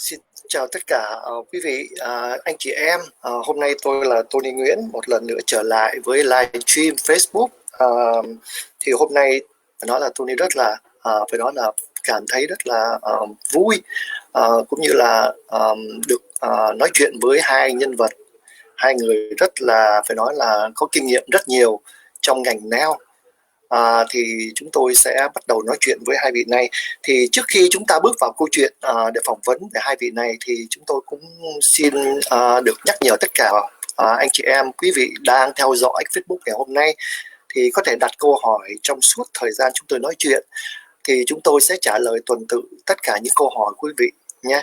Xin chào tất cả quý vị, anh chị em. Hôm nay tôi là Tony Nguyễn một lần nữa trở lại với live stream Facebook. Thì hôm nay phải nói là Tony rất là phải nói là cảm thấy rất là vui, cũng như là được nói chuyện với hai nhân vật, hai người rất là phải nói là có kinh nghiệm rất nhiều trong ngành nail. Thì chúng tôi sẽ bắt đầu nói chuyện với hai vị này. Thì trước khi chúng ta bước vào câu chuyện để phỏng vấn về hai vị này thì chúng tôi cũng xin được nhắc nhở tất cả anh chị em, quý vị đang theo dõi Facebook ngày hôm nay thì có thể đặt câu hỏi trong suốt thời gian chúng tôi nói chuyện, thì chúng tôi sẽ trả lời tuần tự tất cả những câu hỏi của quý vị nhé.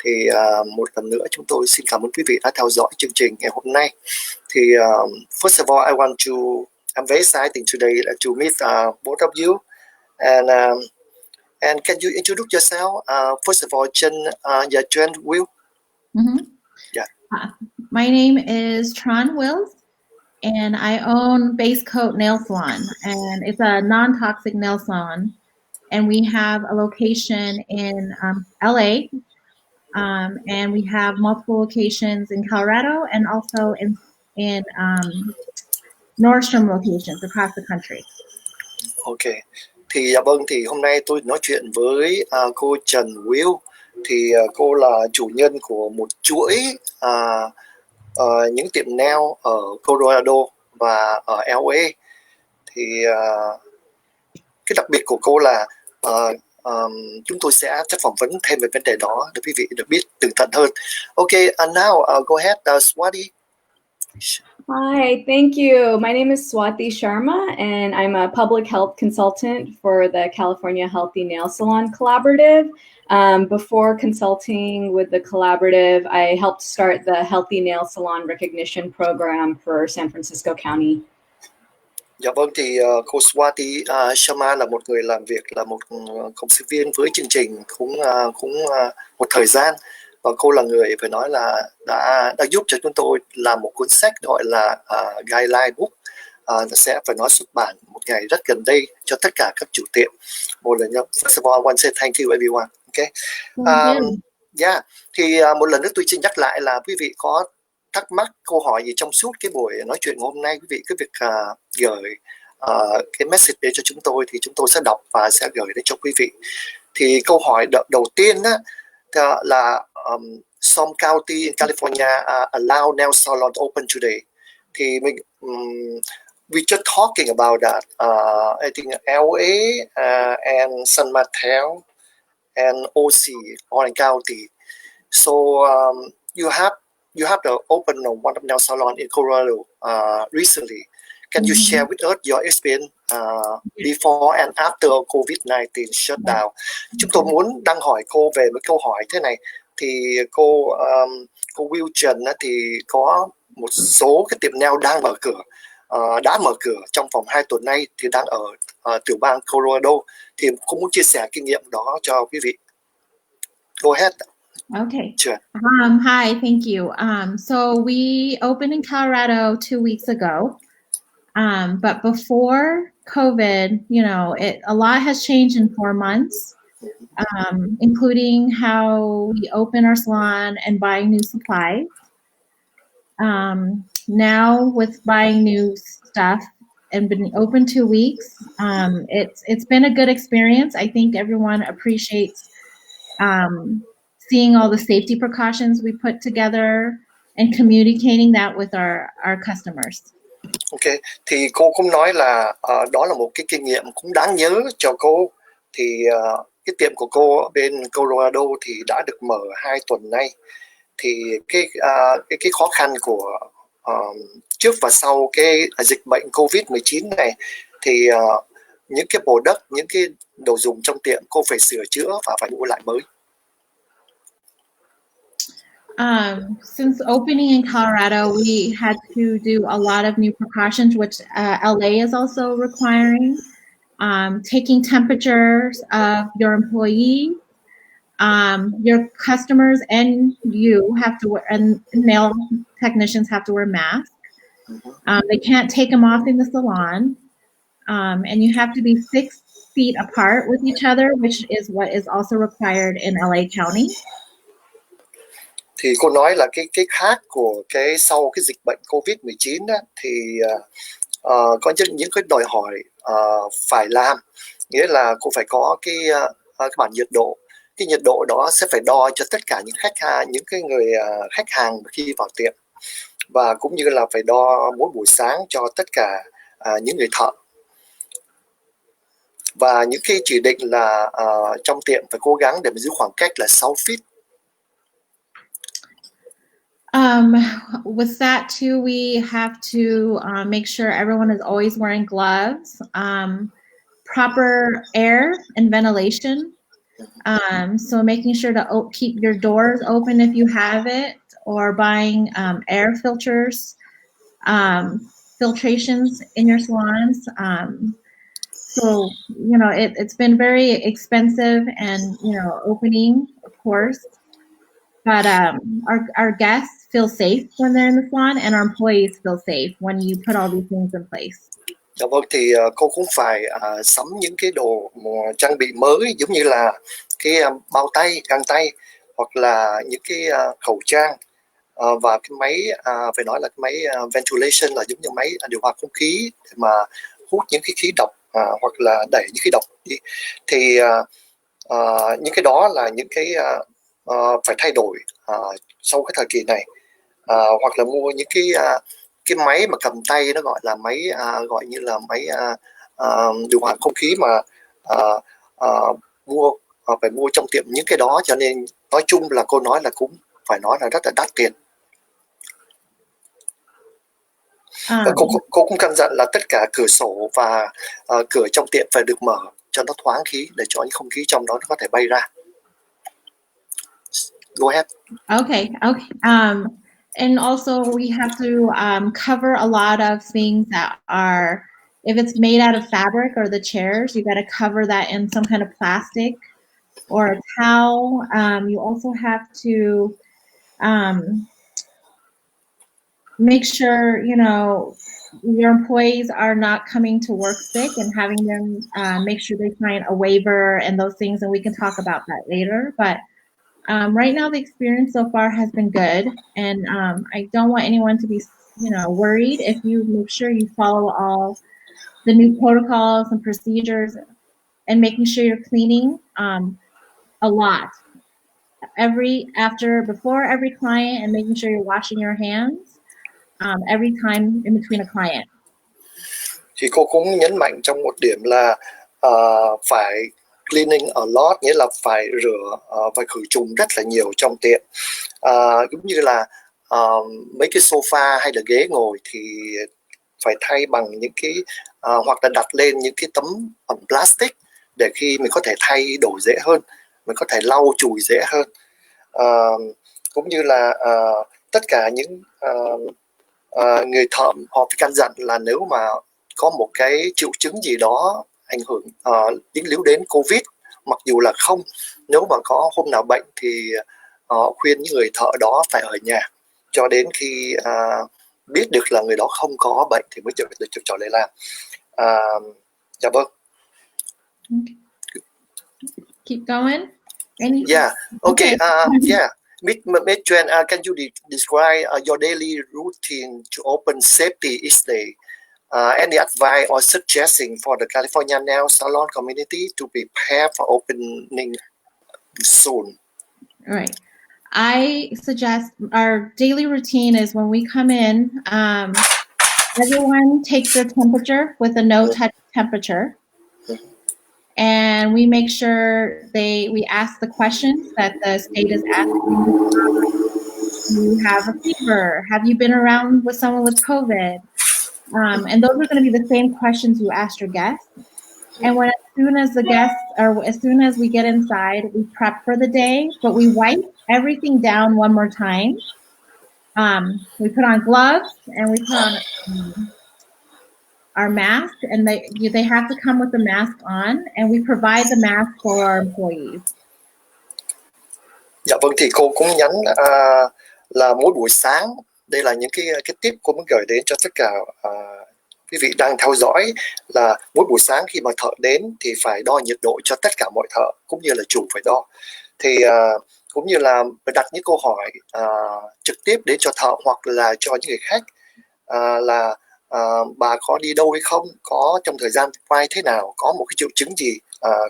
Thì một lần nữa chúng tôi xin cảm ơn quý vị đã theo dõi chương trình ngày hôm nay. Thì first of all, I want to I'm very excited today to meet both of you. And can you introduce yourself? First of all, Tran Wills. Yeah. My name is Tran Wills, and I own Base Coat Nail Salon, and it's a non-toxic nail salon. And we have a location in LA, and we have multiple locations in Colorado and also in Nordstrom locations across the country. Ok, thì vâng, thì hôm nay tôi nói chuyện với cô Tran Wills. Thì cô là chủ nhân của một chuỗi những tiệm nail ở Colorado và ở LA. Thì cái đặc biệt của cô là chúng tôi sẽ phỏng vấn thêm về vấn đề đó để quý vị được biết tường tận hơn. Ok, and now go ahead, Swati. Hi, thank you. My name is Swati Sharma, and I'm a public health consultant for the California Healthy Nail Salon Collaborative. Before consulting with the collaborative, I helped start the Healthy Nail Salon Recognition Program for San Francisco County. Dạ vâng, thì cô Swati Sharma là một người làm việc, là một cộng sự viên với chương trình cũng một thời gian. Và cô là người phải nói là đã giúp cho chúng tôi làm một cuốn sách gọi là Guideline Book, sẽ phải nói xuất bản một ngày rất gần đây cho tất cả các chủ tiệm. Một lần nữa, first of all, I want to say thank you everyone. Okay. Thì một lần nữa tôi xin nhắc lại là quý vị có thắc mắc, câu hỏi gì trong suốt cái buổi nói chuyện hôm nay, quý vị cứ việc gửi cái message để cho chúng tôi, thì chúng tôi sẽ đọc và sẽ gửi đến cho quý vị. Thì câu hỏi đầu tiên á, là some county in California allow nail salon open today. Thì mình we just talking about that. I think LA and San Mateo and OC, Orange County. So you have to open one of nail salon in Colorado recently. Can you share with us your experience before and after COVID-19 shutdown? Chúng tôi muốn đăng hỏi cô về một câu hỏi thế này. Thì cô Will Trần thì có một số cái tiệm nail đang mở cửa, đã mở cửa trong vòng 2 tuần nay, thì đang ở tiểu bang Colorado. Thì cũng muốn chia sẻ kinh nghiệm đó cho quý vị. Go ahead. Okay. Sure. Hi, thank you. So we opened in Colorado 2 weeks ago. But before COVID, a lot has changed in 4 months, including how we open our salon and buying new supplies. Now with buying new stuff and been open 2 weeks, it's been a good experience. I think everyone appreciates seeing all the safety precautions we put together and communicating that with our customers. Ok, thì cô cũng nói là đó là một cái kinh nghiệm cũng đáng nhớ cho cô. Thì cái tiệm của cô bên Colorado thì đã được mở 2 tuần nay. Thì cái khó khăn của trước và sau cái dịch bệnh COVID-19 này, thì những cái product, những cái đồ dùng trong tiệm cô phải sửa chữa và phải mua lại mới. Since opening in Colorado, we had to do a lot of new precautions, which LA is also requiring. Taking temperatures of your employees, your customers, and you have to wear, and nail technicians have to wear masks. They can't take them off in the salon. And you have to be 6 feet apart with each other, which is what is also required in LA County. Thì cô nói là cái khác của cái sau cái dịch bệnh Covid-19 á, thì có những cái đòi hỏi phải làm, nghĩa là cô phải có cái bản nhiệt độ. Cái nhiệt độ đó sẽ phải đo cho tất cả những những cái người khách hàng khi vào tiệm, và cũng như là phải đo mỗi buổi sáng cho tất cả những người thợ. Và những cái chỉ định là trong tiệm phải cố gắng để mà giữ khoảng cách là 6 feet. With that too, we have to make sure everyone is always wearing gloves, proper air and ventilation. So making sure to keep your doors open if you have it, or buying air filters, filtrations in your salons. So, you know, it's been very expensive and, you know, opening, of course. But our guests feel safe when they're in the salon, and our employees feel safe when you put all these things in place. Dạ vâng, thì cô cũng phải sắm những cái đồ trang bị mới, giống như là cái bao tay, găng tay, hoặc là những cái khẩu trang, và cái máy, phải nói là cái máy ventilation, là giống như máy điều hòa không khí để mà hút những cái khí độc hoặc là đẩy những khí độc đi. Thì những cái đó là những cái phải thay đổi sau cái thời kỳ này, hoặc là mua những cái máy mà cầm tay, nó gọi là máy gọi như là máy điều hòa không khí mà phải mua trong tiệm những cái đó. Cho nên nói chung là cô nói là cũng phải nói là rất là đắt tiền. Và cô cũng căn dặn là tất cả cửa sổ và cửa trong tiệm phải được mở cho nó thoáng khí, để cho những không khí trong đó nó có thể bay ra. Go ahead. Okay. And also we have to cover a lot of things that are, if it's made out of fabric or the chairs, you got to cover that in some kind of plastic or a towel. You also have to make sure, you know, your employees are not coming to work sick, and having them make sure they sign a waiver and those things, and we can talk about that later. But right now, the experience so far has been good, and I don't want anyone to be, you know, worried. If you make sure you follow all the new protocols and procedures, and making sure you're cleaning a lot before every client, and making sure you're washing your hands every time in between a client. Thì cô cũng nhấn mạnh trong một điểm là phải cleaning a lot, nghĩa là phải rửa và khử trùng rất là nhiều trong tiệm. Giống như là mấy cái sofa hay là ghế ngồi thì phải thay bằng những cái hoặc là đặt lên những cái tấm ẩm plastic, để khi mình có thể thay đổi dễ hơn, mình có thể lau chùi dễ hơn. Cũng như là tất cả những người thợ họ phải căn dặn là nếu mà có một cái triệu chứng gì đó ảnh hưởng dính líu đến Covid, mặc dù là không, nếu mà có hôm nào bệnh thì họ khuyên những người thợ đó phải ở nhà cho đến khi biết được là người đó không có bệnh thì mới được trở lại làm. Dạ vâng. Keep going. Yeah. Okay. Yeah. Miss Tran, can you describe your daily routine to open safety each day? Any advice or suggestion for the California nail salon community to prepare for opening soon? All right. I suggest our daily routine is when we come in, everyone takes their temperature with a no-touch temperature. And we make sure we ask the questions that the state is asking. Do you have a fever? Have you been around with someone with COVID? And those are going to be the same questions you asked your guests. And as soon as we get inside, we prep for the day, but we wipe everything down one more time. We put on gloves and we put on our mask, and they have to come with the mask on, and we provide the mask for our employees. Dạ vâng, thì cô cũng nhắn là mỗi buổi sáng, đây là những cái tip cô muốn gửi đến cho tất cả quý vị đang theo dõi, là mỗi buổi sáng khi mà thợ đến thì phải đo nhiệt độ cho tất cả mọi thợ, cũng như là chủ phải đo. Thì cũng như là đặt những câu hỏi trực tiếp đến cho thợ hoặc là cho những người khách, là bà có đi đâu hay không, có trong thời gian qua thế nào, có một cái triệu chứng gì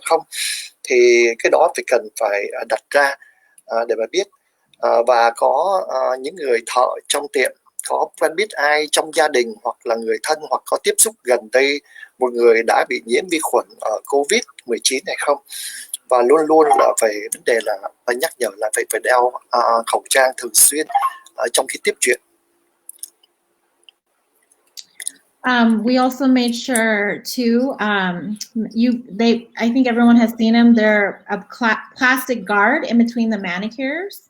không, thì cái đó cần phải đặt ra để mà biết. Và có những người thợ trong tiệm có quen biết ai trong gia đình hoặc là người thân hoặc có tiếp xúc gần đây một người đã bị nhiễm vi khuẩn COVID-19 hay không, và luôn luôn là phải vấn đề là phải nhắc nhở là phải đeo khẩu trang thường xuyên trong khi tiếp chuyện. We also made sure too. I think everyone has seen them. They're a plastic guard in between the manicures,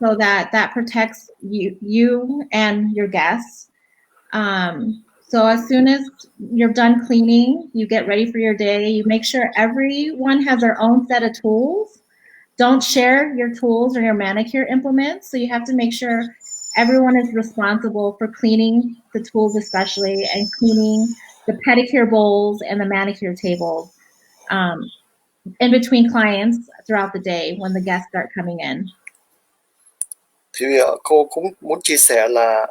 so that protects you and your guests. So as soon as you're done cleaning, you get ready for your day. You make sure everyone has their own set of tools. Don't share your tools or your manicure implements. So you have to make sure everyone is responsible for cleaning the tools especially, and cleaning the pedicure bowls and the manicure tables in between clients throughout the day when the guests start coming in. Thì cô cũng muốn chia sẻ là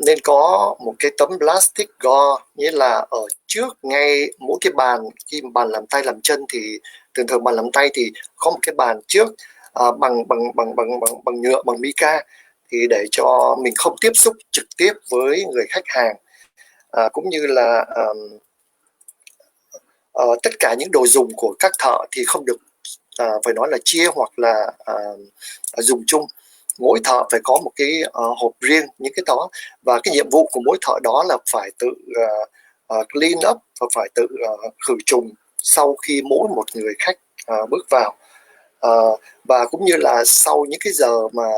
nên có một cái tấm plastic go, nghĩa là ở trước ngay mỗi cái bàn, khi bàn làm tay làm chân thì thường bàn làm tay thì có một cái bàn trước bằng nhựa, bằng mica, thì để cho mình không tiếp xúc trực tiếp với người khách hàng, cũng như là tất cả những đồ dùng của các thợ thì không được phải nói là chia hoặc là dùng chung. Mỗi thợ phải có một cái hộp riêng những cái đó, và cái nhiệm vụ của mỗi thợ đó là phải tự clean up và phải tự khử trùng sau khi mỗi một người khách bước vào, và cũng như là sau những cái giờ mà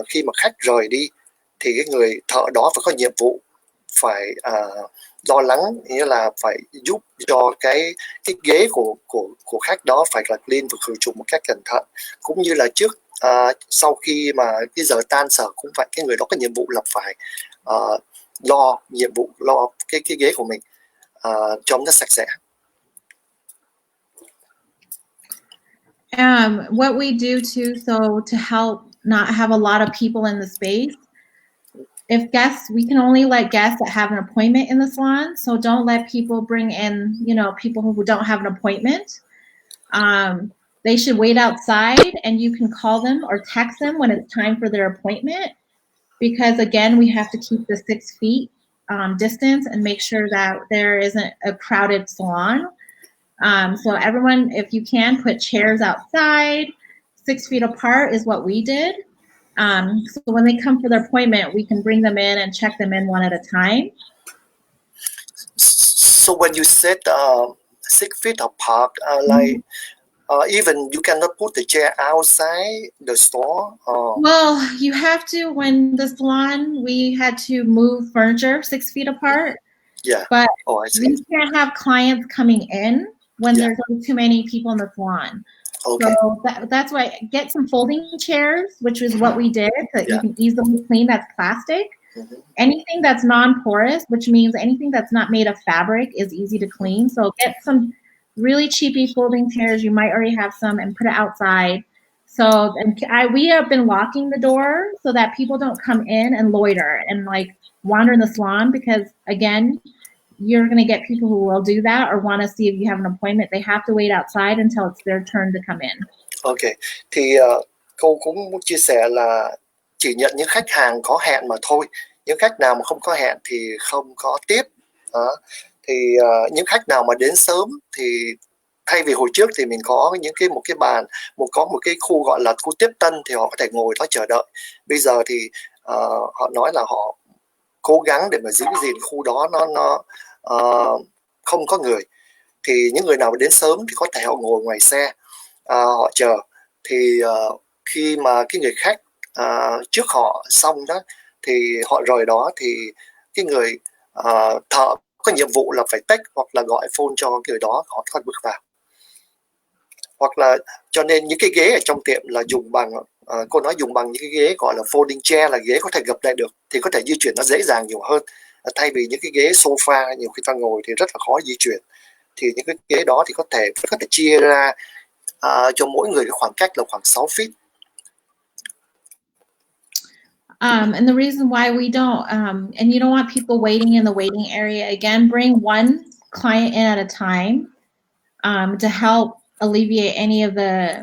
khi mà khách rời đi thì cái người thợ đó phải có nhiệm vụ phải lo lắng, nghĩa là phải giúp cho cái ghế của khách đó phải là clean và khử trùng một cách cẩn thận, cũng như là trước sau khi mà cái giờ tan sở cũng phải cái người đó có nhiệm vụ là phải lo cái ghế của mình cho nó sạch sẽ. What we do too, so to help not have a lot of people in the space, if guests, we can only let guests that have an appointment in the salon, so don't let people bring in, people who don't have an appointment. They should wait outside, and you can call them or text them when it's time for their appointment, because again, we have to keep the 6 feet distance and make sure that there isn't a crowded salon. So everyone, if you can, put chairs outside. 6 feet apart is what we did. So when they come for their appointment, we can bring them in and check them in one at a time. So when you said 6 feet apart, like even you cannot put the chair outside the store? Well, you have to. When the salon, we had to move furniture 6 feet apart. Yeah. But I see. we can't have clients coming in when there's too many people in the salon. Okay. So that's why get some folding chairs, which is what we did, so that you can easily clean. That's plastic. Anything that's non-porous, which means anything that's not made of fabric, is easy to clean. So get some really cheapy folding chairs. You might already have some, and put it outside. So we have been locking the door so that people don't come in and loiter and like wander in the salon, because again, you're going to get people who will do that or want to see if you have an appointment. They have to wait outside until it's their turn to come in. Okay. Thì cô cũng muốn chia sẻ là chỉ nhận những khách hàng có hẹn mà thôi. Những khách nào mà không có hẹn thì không có tiếp. Thì những khách nào mà đến sớm thì thay vì hồi trước thì mình có một cái bàn, có một cái khu gọi là khu tiếp tân thì họ có thể ngồi đó chờ đợi. Bây giờ thì họ nói là họ cố gắng để mà giữ gìn khu đó nó không có người. Thì những người nào đến sớm thì có thể họ ngồi ngoài xe, họ chờ. Thì khi mà cái người khách trước họ xong đó thì họ rời đó, thì cái người thợ có nhiệm vụ là phải text hoặc là gọi phone cho cái người đó, họ có bước vào. Hoặc là cho nên những cái ghế ở trong tiệm là dùng bằng cô nói dùng bằng những cái ghế gọi là folding chair, là ghế có thể gập lại được, thì có thể di chuyển nó dễ dàng nhiều hơn, thay vì những cái ghế sofa nhiều khi ta ngồi thì rất là khó di chuyển. Thì những cái ghế đó thì có thể chia ra cho mỗi người cái khoảng cách là khoảng 6 feet. And the reason why we don't, and you don't want people waiting in the waiting area, again, bring one client in at a time to help alleviate any of the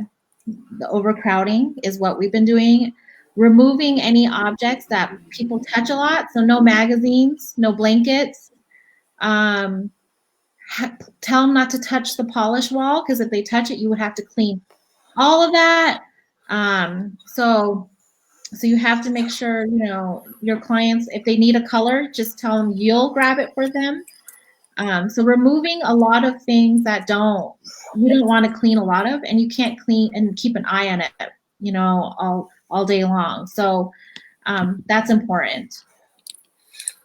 overcrowding is what we've been doing. Removing any objects that people touch a lot, so no magazines, no blankets. Tell them not to touch the polish wall, because if they touch it, you would have to clean all of that. So you have to make sure, you know, your clients, if they need a color, just tell them you'll grab it for them. So removing a lot of things that you don't want to clean a lot of, and you can't clean and keep an eye on it, you know, all day long. So that's important.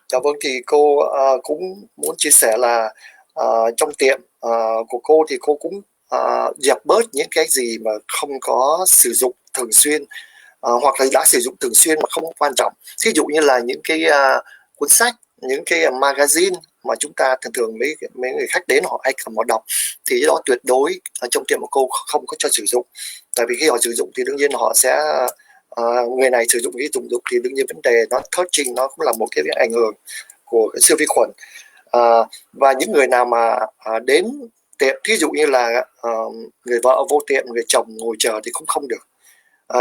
Dạ vâng, thì cô cũng muốn chia sẻ là trong tiệm của cô thì cô cũng dẹp bớt những cái gì mà không có sử dụng thường xuyên, hoặc là đã sử dụng thường xuyên mà không quan trọng. Ví dụ như là những cái cuốn sách, những cái magazine mà chúng ta thường mấy người khách đến họ hay cầm họ đọc, thì cái đó tuyệt đối trong tiệm của cô không có cho sử dụng. Tại vì khi họ sử dụng thì đương nhiên họ sẽ người này sử dụng cái dụng thì đương nhiên vấn đề nó touching, nó cũng là một cái ảnh hưởng của cái siêu vi khuẩn. Và những người nào mà đến tiệm, thí dụ như là người vợ vô tiệm, người chồng ngồi chờ thì cũng không được.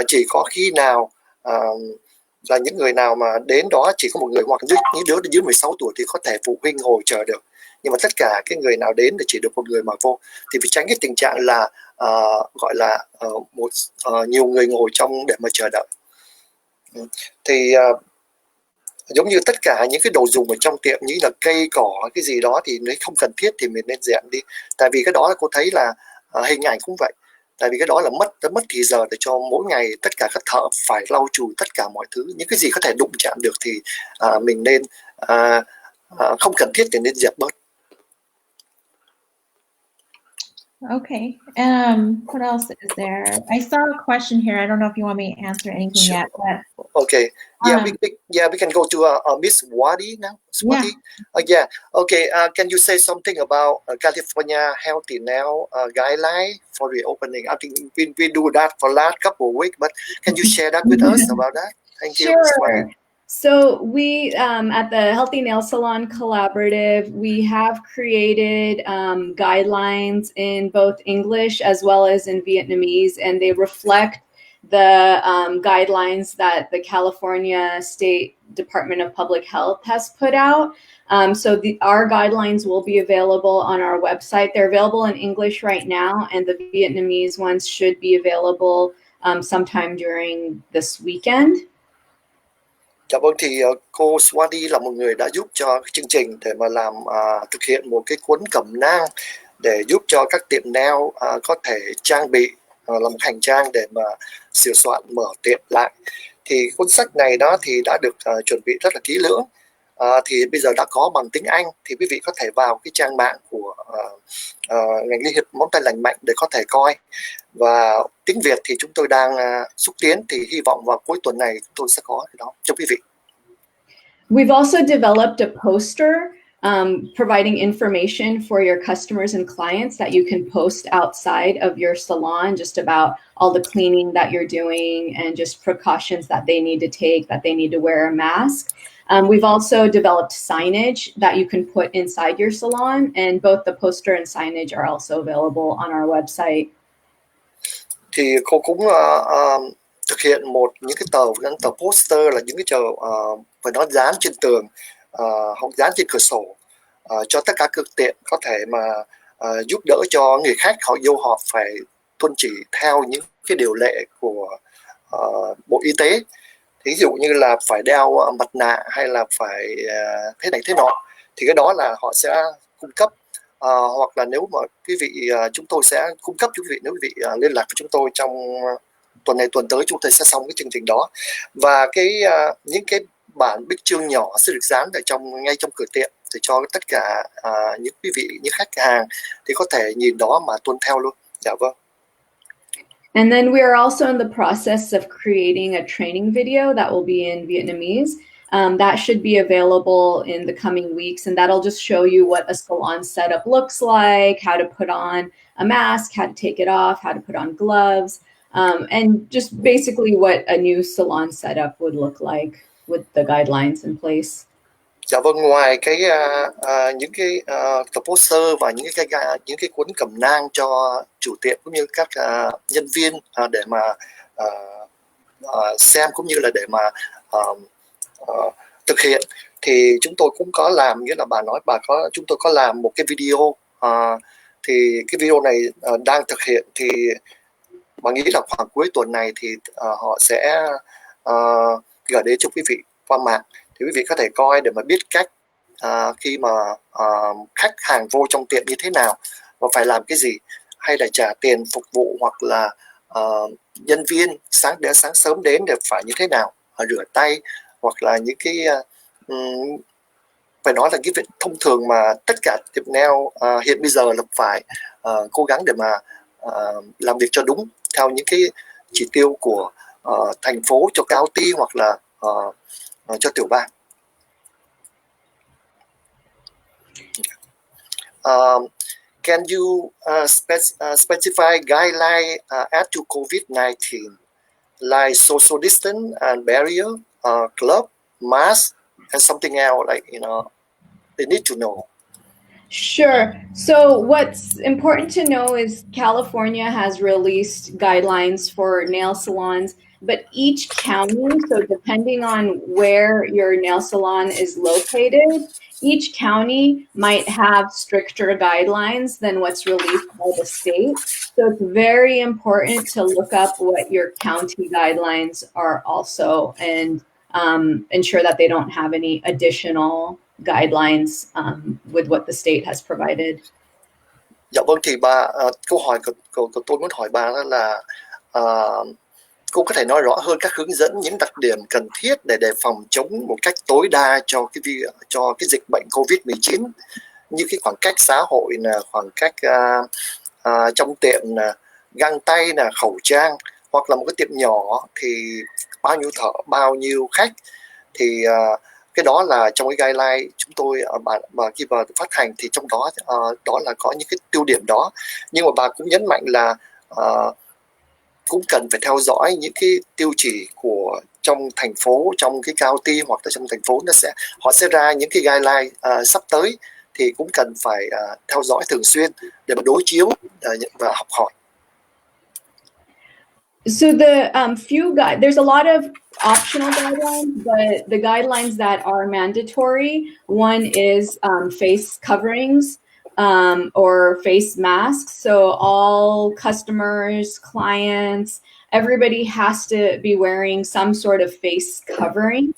Chỉ có khi nào là những người nào mà đến đó chỉ có một người hoặc những đứa dưới 16 tuổi thì có thể phụ huynh ngồi chờ được. Nhưng mà tất cả cái người nào đến thì chỉ được một người mà vô, thì phải tránh cái tình trạng là gọi là nhiều người ngồi trong để mà chờ đợi. Thì giống như tất cả những cái đồ dùng ở trong tiệm như là cây cỏ cái gì đó thì nếu không cần thiết thì mình nên dẹp đi. Tại vì cái đó cô thấy là hình ảnh cũng vậy. Tại vì cái đó là mất thì giờ để cho mỗi ngày tất cả các thợ phải lau chùi tất cả mọi thứ. Những cái gì có thể đụng chạm được thì mình nên không cần thiết thì nên dẹp bớt. Okay. What else is there? I saw a question here. I don't know if you want me to answer anything Sure. yet. But, okay. We can go to Miss Swati now. Swati. Yeah. Okay. Can you say something about California healthy nail guideline for reopening? I think we do that for last couple of weeks, but can you share that with us about that? Thank you, Swati. So we, at the Healthy Nail Salon Collaborative, we have created guidelines in both English as well as in Vietnamese, and they reflect the guidelines that the California State Department of Public Health has put out. So our guidelines will be available on our website. They're available in English right now, and the Vietnamese ones should be available sometime during this weekend. Dạ vâng, thì cô Swati là một người đã giúp cho cái chương trình để mà làm thực hiện một cái cuốn cẩm nang để giúp cho các tiệm nail có thể trang bị làm một hành trang để mà sửa soạn mở tiệm lại. Thì cuốn sách này đó thì đã được chuẩn bị rất là kỹ lưỡng. Thì bây giờ đã có bằng tiếng Anh, thì quý vị có thể vào cái trang mạng của ngành Liên Hiệp Móng Tay Lành Mạnh để có thể coi. Và tiếng Việt thì chúng tôi đang xúc tiến, thì hy vọng vào cuối tuần này chúng tôi sẽ có cái đó cho quý vị. We've also developed a poster providing information for your customers and clients that you can post outside of your salon, just about all the cleaning that you're doing and just precautions that they need to take, that they need to wear a mask. We've also developed signage that you can put inside your salon, and both the poster and signage are also available on our website. Thì cô cũng thực hiện những cái tờ poster, là những cái tờ phải nó dán trên tường hoặc dán trên cửa sổ cho tất cả các tiệm có thể mà giúp đỡ cho người khách họ vô, họ phải tuân chỉ theo những cái điều lệ của Bộ Y tế. Ví dụ như là phải đeo mặt nạ hay là phải thế này thế nọ, thì cái đó là họ sẽ cung cấp. Hoặc là nếu mà quý vị, chúng tôi sẽ cung cấp cho quý vị, nếu quý vị liên lạc với chúng tôi trong tuần này tuần tới, chúng tôi sẽ xong cái chương trình đó. Và những cái bản bích chương nhỏ sẽ được dán ở ngay trong cửa tiệm để cho tất cả những quý vị, những khách hàng thì có thể nhìn đó mà tuân theo luôn. Dạ vâng. And then we are also in the process of creating a training video that will be in Vietnamese That should be available in the coming weeks, and that'll just show you what a salon setup looks like, how to put on a mask, how to take it off, how to put on gloves, and just basically what a new salon setup would look like with the guidelines in place. Dạ vâng, ngoài những cái tập poster và những cái cuốn cẩm nang cho chủ tiệm cũng như các nhân viên để mà xem cũng như là để mà thực hiện, thì chúng tôi cũng có làm, nghĩa là chúng tôi có làm một cái video, thì cái video này đang thực hiện, thì bà nghĩ là khoảng cuối tuần này thì họ sẽ gửi đến cho quý vị qua mạng, thì quý vị có thể coi để mà biết cách khi mà khách hàng vô trong tiệm như thế nào và phải làm cái gì, hay là trả tiền phục vụ, hoặc là nhân viên sáng sớm đến để phải như thế nào, rửa tay, hoặc là những cái phải nói là cái việc thông thường mà tất cả tiệm nail hiện bây giờ là phải cố gắng để mà làm việc cho đúng theo những cái chỉ tiêu của thành phố cho county hoặc là cho tiểu bang. Can you specify guideline add to COVID-19 like social distance and barrier, glove, mask, and something else, like, they need to know? Sure. So what's important to know is California has released guidelines for nail salons, but each county, so depending on where your nail salon is located, each county might have stricter guidelines than what's released by the state. So it's very important to look up what your county guidelines are also, and ensure that they don't have any additional guidelines with what the state has provided. Dạ vâng, thì câu hỏi của tôi muốn hỏi bà là cô có thể nói rõ hơn các hướng dẫn, những đặc điểm cần thiết để đề phòng chống một cách tối đa cho cái dịch bệnh COVID-19, như cái khoảng cách xã hội nè, khoảng cách trong tiệm nè, găng tay nè, khẩu trang, hoặc là một cái tiệm nhỏ thì bao nhiêu thợ, bao nhiêu khách, thì cái đó là trong cái guideline chúng tôi khi mà phát hành thì trong đó đó là có những cái tiêu điểm đó, nhưng mà bà cũng nhấn mạnh là cũng cần phải theo dõi những cái tiêu chỉ của trong thành phố, trong cái county hoặc là trong thành phố họ sẽ ra những cái guideline sắp tới, thì cũng cần phải theo dõi thường xuyên để mà đối chiếu và học hỏi. So there's a lot of optional guidelines, but the guidelines that are mandatory, one is face coverings or face masks. So all customers, clients, everybody has to be wearing some sort of face covering.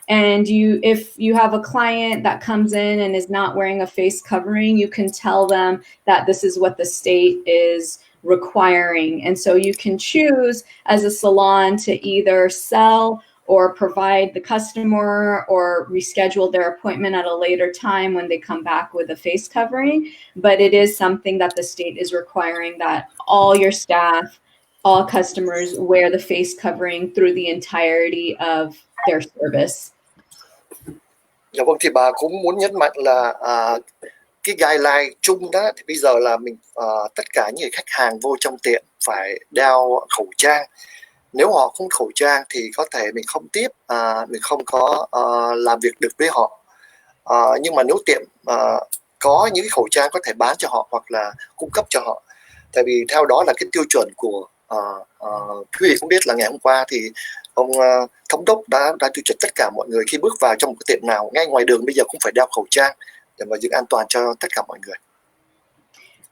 And if you have a client that comes in and is not wearing a face covering, you can tell them that this is what the state is requiring. And so you can choose as a salon to either sell or provide the customer or reschedule their appointment at a later time when they come back with a face covering. But it is something that the state is requiring, that all your staff, all customers wear the face covering through the entirety of their service. Dạ vâng, thì bà cũng muốn nhấn mạnh là cái guideline chung đó thì bây giờ là mình tất cả những người khách hàng vô trong tiệm phải đeo khẩu trang. Nếu họ không khẩu trang thì có thể mình không tiếp, mình không có làm việc được với họ. Nhưng mà nếu tiệm có những cái khẩu trang có thể bán cho họ hoặc là cung cấp cho họ. Tại vì theo đó là cái tiêu chuẩn của quý vị cũng biết là ngày hôm qua thì ông thống đốc đã tiêu chuẩn tất cả mọi người khi bước vào trong một cái tiệm nào, ngay ngoài đường bây giờ cũng phải đeo khẩu trang để mà giữ an toàn cho tất cả mọi người.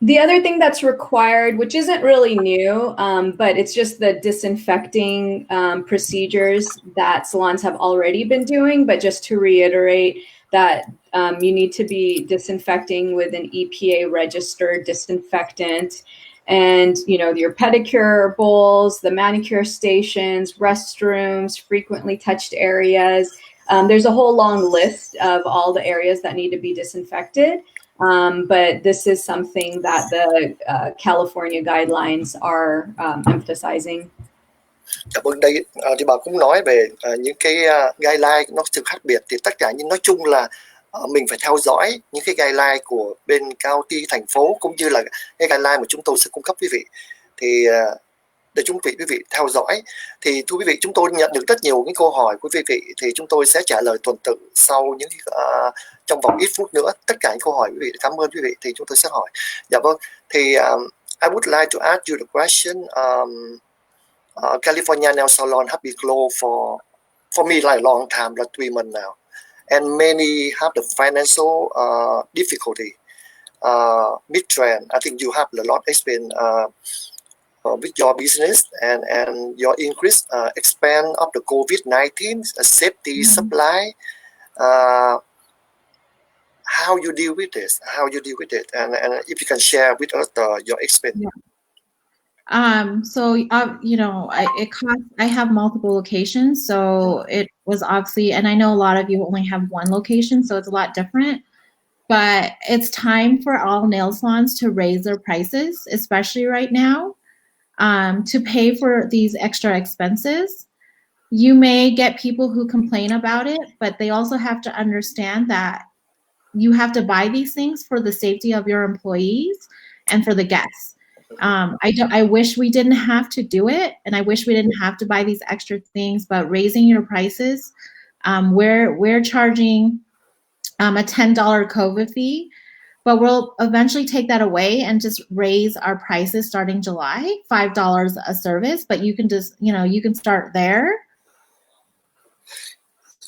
The other thing that's required, which isn't really new, but it's just the disinfecting procedures that salons have already been doing. But just to reiterate that you need to be disinfecting with an EPA registered disinfectant. And, your pedicure bowls, the manicure stations, restrooms, frequently touched areas. There's a whole long list of all the areas that need to be disinfected. But this is something that the California guidelines are emphasizing. Dạ vâng, đây thì bà cũng nói về những cái guideline nó sự khác biệt, thì tất cả, nhưng nói chung là mình phải theo dõi những cái guideline của bên county, thành phố, cũng như là cái guideline mà chúng tôi sẽ cung cấp quý vị, thì để quý vị theo dõi. Thì thưa quý vị, chúng tôi nhận được rất nhiều những câu hỏi của quý vị, thì chúng tôi sẽ trả lời tuần tự sau những trong vòng ít phút nữa tất cả những câu hỏi quý vị. Cảm ơn quý vị, thì chúng tôi sẽ hỏi. Dạ vâng, thì I would like to ask you the question. California nail salon have been closed for me like long time, like 3 months now, and many have the financial difficulty. Mid Tran, I think you have a lot experience with your business and your increased expand of the COVID-19 safety supply. How you deal with this? How you deal with it? And if you can share with us your experience. Yeah. So you know, I have multiple locations, so it was obviously, and I know a lot of you only have one location, so it's a lot different. But it's time for all nail salons to raise their prices, especially right now, to pay for these extra expenses. You may get people who complain about it, but they also have to understand that you have to buy these things for the safety of your employees and for the guests. I wish we didn't have to do it, and I wish we didn't have to buy these extra things, but raising your prices, we're charging a $10 COVID fee, but we'll eventually take that away and just raise our prices starting July, $5 a service, but you can just, you can start there.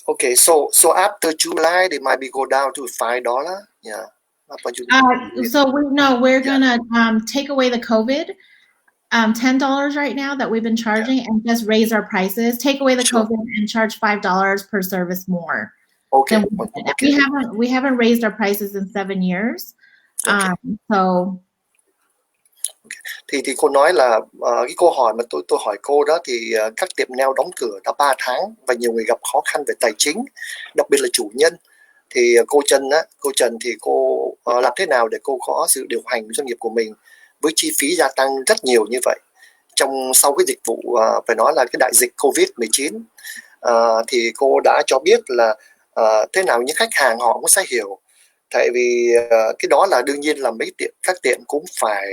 Okay, so after July, they might be go down to $5. Yeah. So we're gonna take away the COVID $10 right now that we've been charging, and just raise our prices. Take away the COVID and charge $5 per service more. Okay. We haven't raised our prices in 7 years. Thì cô nói là cái câu hỏi mà tôi hỏi cô đó, thì các tiệm nail đóng cửa đã 3 tháng và nhiều người gặp khó khăn về tài chính, đặc biệt là chủ nhân. Thì cô Trần thì cô làm thế nào để cô có sự điều hành doanh nghiệp của mình với chi phí gia tăng rất nhiều như vậy sau cái dịch vụ phải nói là cái đại dịch Covid-19. Thì cô đã cho biết là thế nào những khách hàng họ cũng sẽ hiểu, tại vì cái đó là đương nhiên là các tiệm cũng phải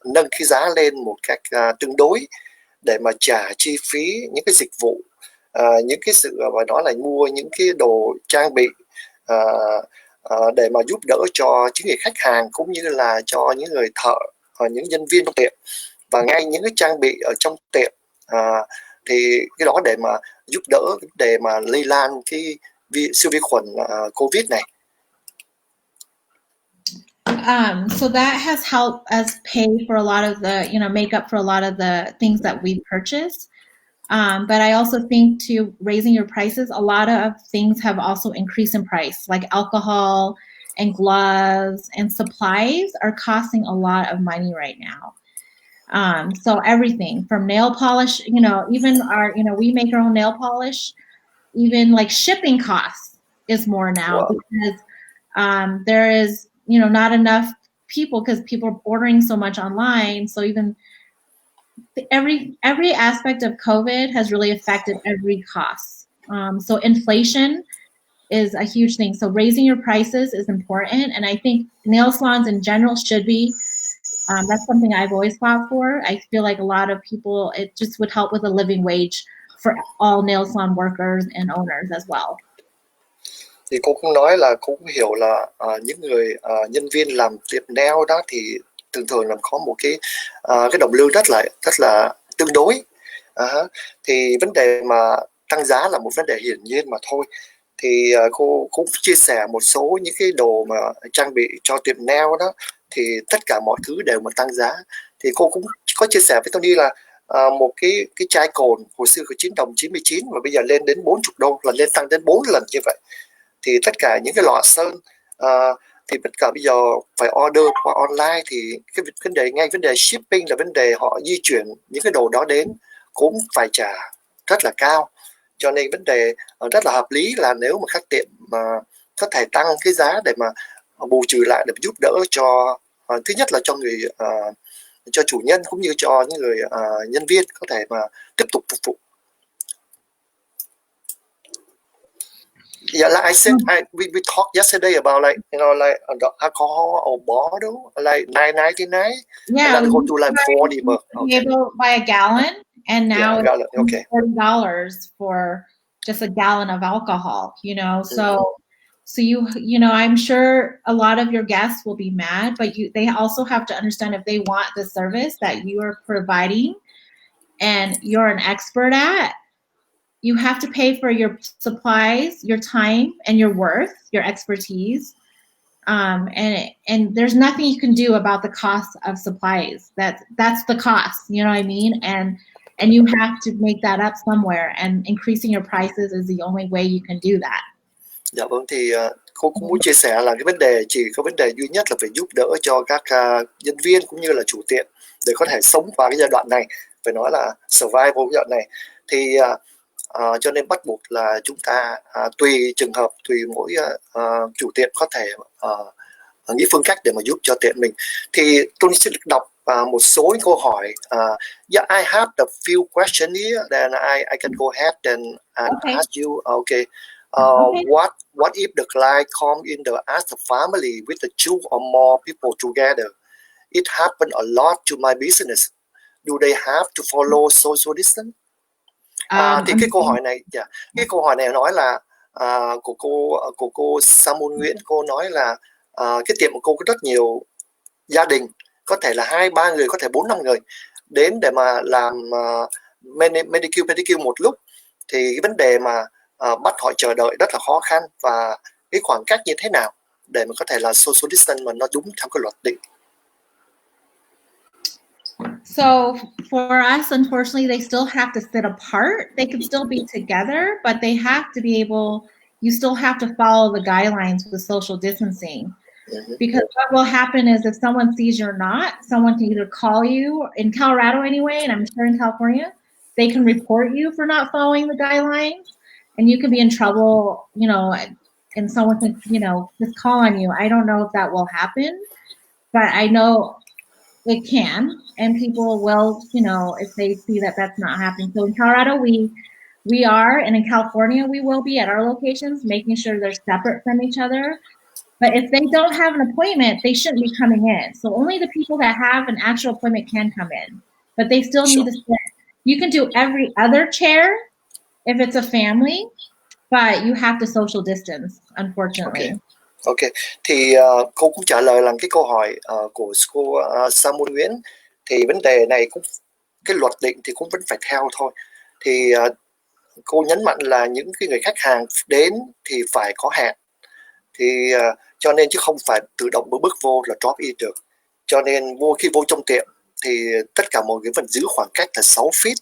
nâng cái giá lên một cách tương đối để mà trả chi phí những cái dịch vụ, những cái sự và đó là mua những cái đồ trang bị để mà giúp đỡ cho chính người khách hàng, cũng như là cho những người thợ, những nhân viên trong tiệm, và ngay những cái trang bị ở trong tiệm, thì cái đó để mà giúp đỡ để mà lây lan cái siêu vi khuẩn Covid này. So that has helped us pay for a lot of the, make up for a lot of the things that we purchased. But I also think to raising your prices, a lot of things have also increased in price, like alcohol and gloves and supplies are costing a lot of money right now. So everything from nail polish, even we make our own nail polish, even like shipping costs is more now. Wow. Because there is, not enough people, because people are ordering so much online. So even every aspect of COVID has really affected every cost. So inflation is a huge thing. So raising your prices is important. And I think nail salons in general should be, that's something I've always fought for. I feel like a lot of people, it just would help with a living wage for all nail salon workers and owners as well. Thì cô cũng nói là cô cũng hiểu là những người nhân viên làm tiệm nail đó thì thường là có một cái đồng lương rất là tương đối. Thì vấn đề mà tăng giá là một vấn đề hiển nhiên mà thôi. Thì cô cũng chia sẻ một số những cái đồ mà trang bị cho tiệm nail đó, thì tất cả mọi thứ đều mà tăng giá. Thì cô cũng có chia sẻ với Tony là một cái chai cồn hồi xưa có $9.99 và bây giờ lên đến $40, là lên tăng đến 4 lần như vậy. Thì tất cả những cái lọ sơn thì tất cả bây giờ phải order qua online, thì cái vấn đề shipping là vấn đề họ di chuyển những cái đồ đó đến cũng phải trả rất là cao. Cho nên vấn đề rất là hợp lý là nếu mà các tiệm mà có thể tăng cái giá để mà bù trừ lại, để giúp đỡ cho thứ nhất là cho cho chủ nhân cũng như cho những người nhân viên có thể mà tiếp tục phục vụ. Yeah, like I said, we talked yesterday about like like the alcohol or bottle like $9.99. Yeah, and then go to like 40. But be able to buy a gallon, and now yeah, gallon. it's Okay. $40 for just a gallon of alcohol. You know, so you know, I'm sure a lot of your guests will be mad, but they also have to understand if they want the service that you are providing, and you're an expert at. You have to pay for your supplies, your time, and your worth, your expertise. And there's nothing you can do about the cost of supplies. That's the cost, you know what I mean? And you have to make that up somewhere, and increasing your prices is the only way you can do that. Dạ vâng, thì cô cũng muốn chia sẻ là cái vấn đề chỉ có vấn đề duy nhất là phải giúp đỡ cho các nhân viên cũng như là chủ tiệm để có thể sống qua cái giai đoạn này, phải nói là survival cái giai đoạn này. Thì cho nên bắt buộc là chúng ta tùy trường hợp, tùy mỗi chủ tiệm có thể nghĩ phương cách để mà giúp cho tiệm mình. Thì tôi xin được đọc một số câu hỏi. Yeah, I have a few questions here, then I can go ahead and ask you. Okay. What if the client come in as a family with the two or more people together? It happened a lot to my business. Do they have to follow social distance? Thì cái câu hỏi này, cái câu hỏi này nói là của cô Samun Nguyễn. Cô nói là cái tiệm của cô có rất nhiều gia đình, có thể là 2-3 người, có thể 4-5 người đến để mà làm manicure pedicure một lúc. Thì cái vấn đề mà bắt họ chờ đợi rất là khó khăn, và cái khoảng cách như thế nào để mà có thể là social distance mà nó đúng theo cái luật định. So for us, unfortunately, they still have to sit apart. They can still be together, but they have to be able, you still have to follow the guidelines with social distancing. Because what will happen is if someone sees you're not, someone can either call you, in Colorado anyway, and I'm sure in California, they can report you for not following the guidelines, and you could be in trouble, you know, and someone can, you know, just call on you. I don't know if that will happen, but I know it can, and people will, you know, if they see that that's not happening. So in Colorado, we are, and in California, we will be at our locations, making sure they're separate from each other. But if they don't have an appointment, they shouldn't be coming in. So only the people that have an actual appointment can come in, but they still need to sit. You can do every other chair if it's a family, but you have to social distance, unfortunately. Okay. Thì cô cũng trả lời làm cái câu hỏi của cô Samun Nguyễn. Thì vấn đề này cũng, cái luật định thì cũng vẫn phải theo thôi. Thì cô nhấn mạnh là những cái người khách hàng đến thì phải có hẹn. Thì cho nên chứ không phải tự động bước vô là drop in được. Cho nên khi vô trong tiệm thì tất cả mọi người vẫn giữ khoảng cách là 6 feet.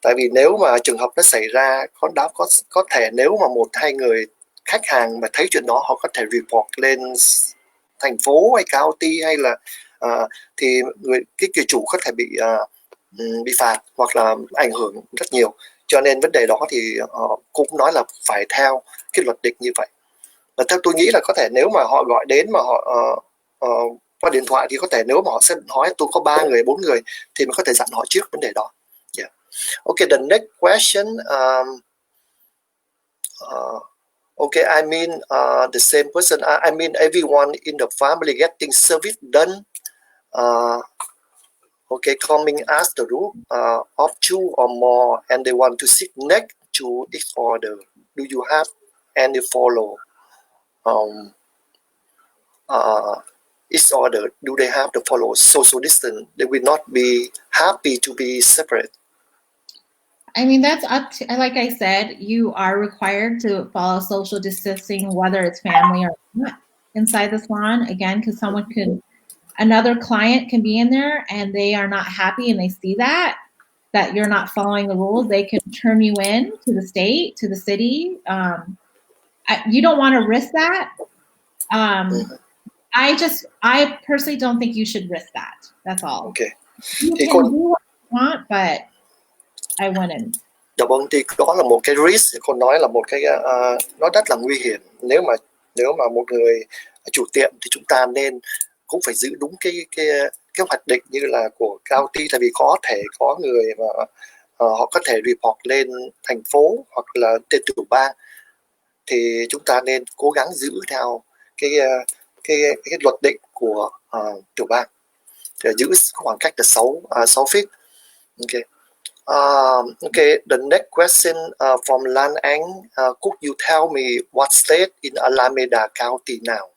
Tại vì nếu mà trường hợp nó xảy ra, có thể nếu mà 1-2 người khách hàng mà thấy chuyện đó, họ có thể report lên thành phố hay county, hay là thì cái chủ có thể bị phạt hoặc là ảnh hưởng rất nhiều. Cho nên vấn đề đó thì cô cũng nói là phải theo cái luật định như vậy. Và theo tôi nghĩ là có thể nếu mà họ gọi đến mà họ qua điện thoại thì có thể nếu mà họ sẽ nói tôi có 3 người 4 người thì mình có thể dặn họ trước vấn đề đó. Yeah. Okay, the next question. Okay, I mean the same person. I mean everyone in the family getting service done. Okay, coming as the group of 2 or more, and they want to sit next to each other. Do you have any follow? Each other, do they have to follow social distance? They will not be happy to be separate. I mean, that's up to, like I said, you are required to follow social distancing, whether it's family or not, inside the salon. Again, because another client can be in there and they are not happy, and they see that you're not following the rules. They can turn you in to the state, to the city. You don't want to risk that. I personally don't think you should risk that. That's all. Okay. You can do what you want, but I wouldn't. Dạ vâng, thì đó là một cái risk, cô nói là một cái nó rất là nguy hiểm. Nếu mà một người chủ tiệm thì chúng ta nên cũng phải giữ đúng cái cái hoạch định như là của county, tại vì có thể có người mà họ có thể report lên thành phố hoặc là trên tiểu bang, thì chúng ta nên cố gắng giữ theo cái luật định của tiểu bang, để giữ khoảng cách là 6 feet. Okay. Okay, the next question from Lan Anh. Could you tell me what state in Alameda County now?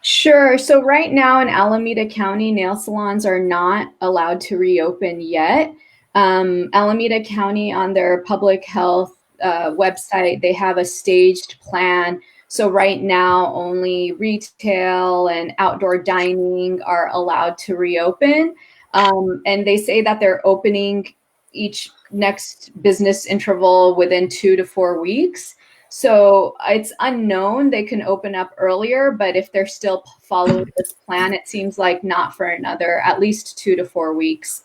Sure. So right now in Alameda County, nail salons are not allowed to reopen yet. Alameda County, on their public health website, they have a staged plan. So right now, only retail and outdoor dining are allowed to reopen. And they say that they're opening each next business interval within 2 to 4 weeks. So it's unknown. They can open up earlier, but if they're still following this plan, it seems like not for another, at least 2 to 4 weeks,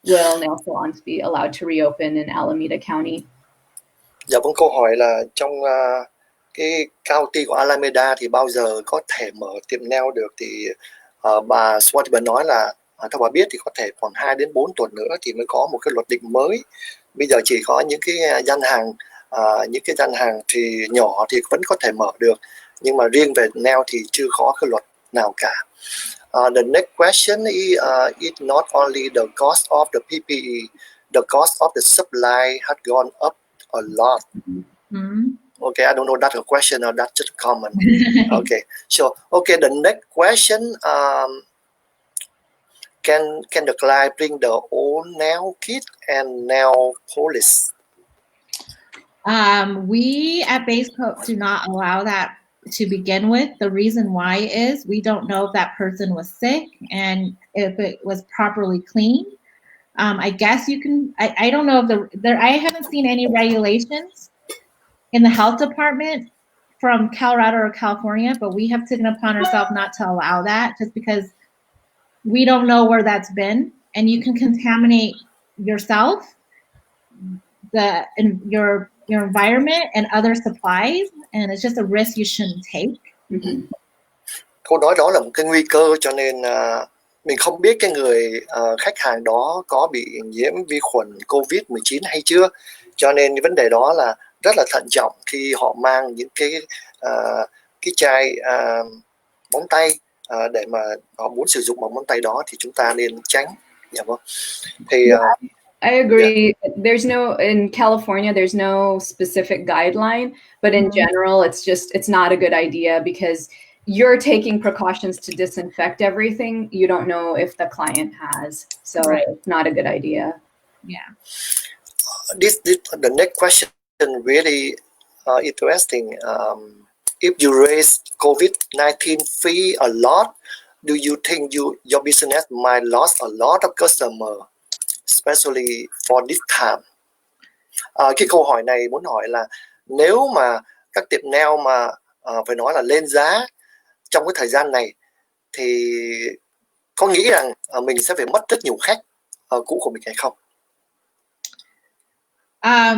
will nail salons be allowed to reopen in Alameda County. Dạ vâng, câu hỏi là trong cái county của Alameda thì bao giờ có thể mở tiệm nail được, thì bà Swati nói là theo bà biết thì có thể khoảng 2 đến 4 tuần nữa thì mới có một cái luật định mới. Bây giờ chỉ có những cái gian hàng thì nhỏ thì vẫn có thể mở được, nhưng mà riêng về nail thì chưa có cái luật nào cả. The next question is not only the cost of the PPE, the cost of the supply had gone up a lot. Okay, I don't know that's a question or that's just a comment. Okay, so okay, the next question, can the client bring their own nail kit and nail polish? We at Base Coat do not allow that to begin with. The reason why is we don't know if that person was sick and if it was properly cleaned. I guess you can, I don't know if I haven't seen any regulations in the health department from Colorado or California, but we have taken upon ourselves not to allow that just because we don't know where that's been, and you can contaminate yourself, your environment and other supplies, and it's just a risk you shouldn't take. Câu nói đó là một cái nguy cơ, cho nên mình không biết cái người khách hàng đó có bị nhiễm vi khuẩn COVID-19 hay chưa, cho nên vấn đề đó là rất là thận trọng khi họ mang những cái chai móng tay để mà họ muốn sử dụng bằng móng tay đó thì chúng ta nên tránh. Dạ vâng. Thì I agree. Yeah. There's no, in California, there's no specific guideline, but in general, it's not a good idea because you're taking precautions to disinfect everything. You don't know if the client has, so it's not a good idea. Yeah. The next question really interesting. If you raise COVID-19 fee a lot, do you think your business might lose a lot of customer, especially for this time? Cái câu hỏi này muốn hỏi là nếu mà các tiệm nail mà phải nói là lên giá trong cái thời gian này thì có nghĩ rằng mình sẽ phải mất rất nhiều khách cũ của mình hay không? I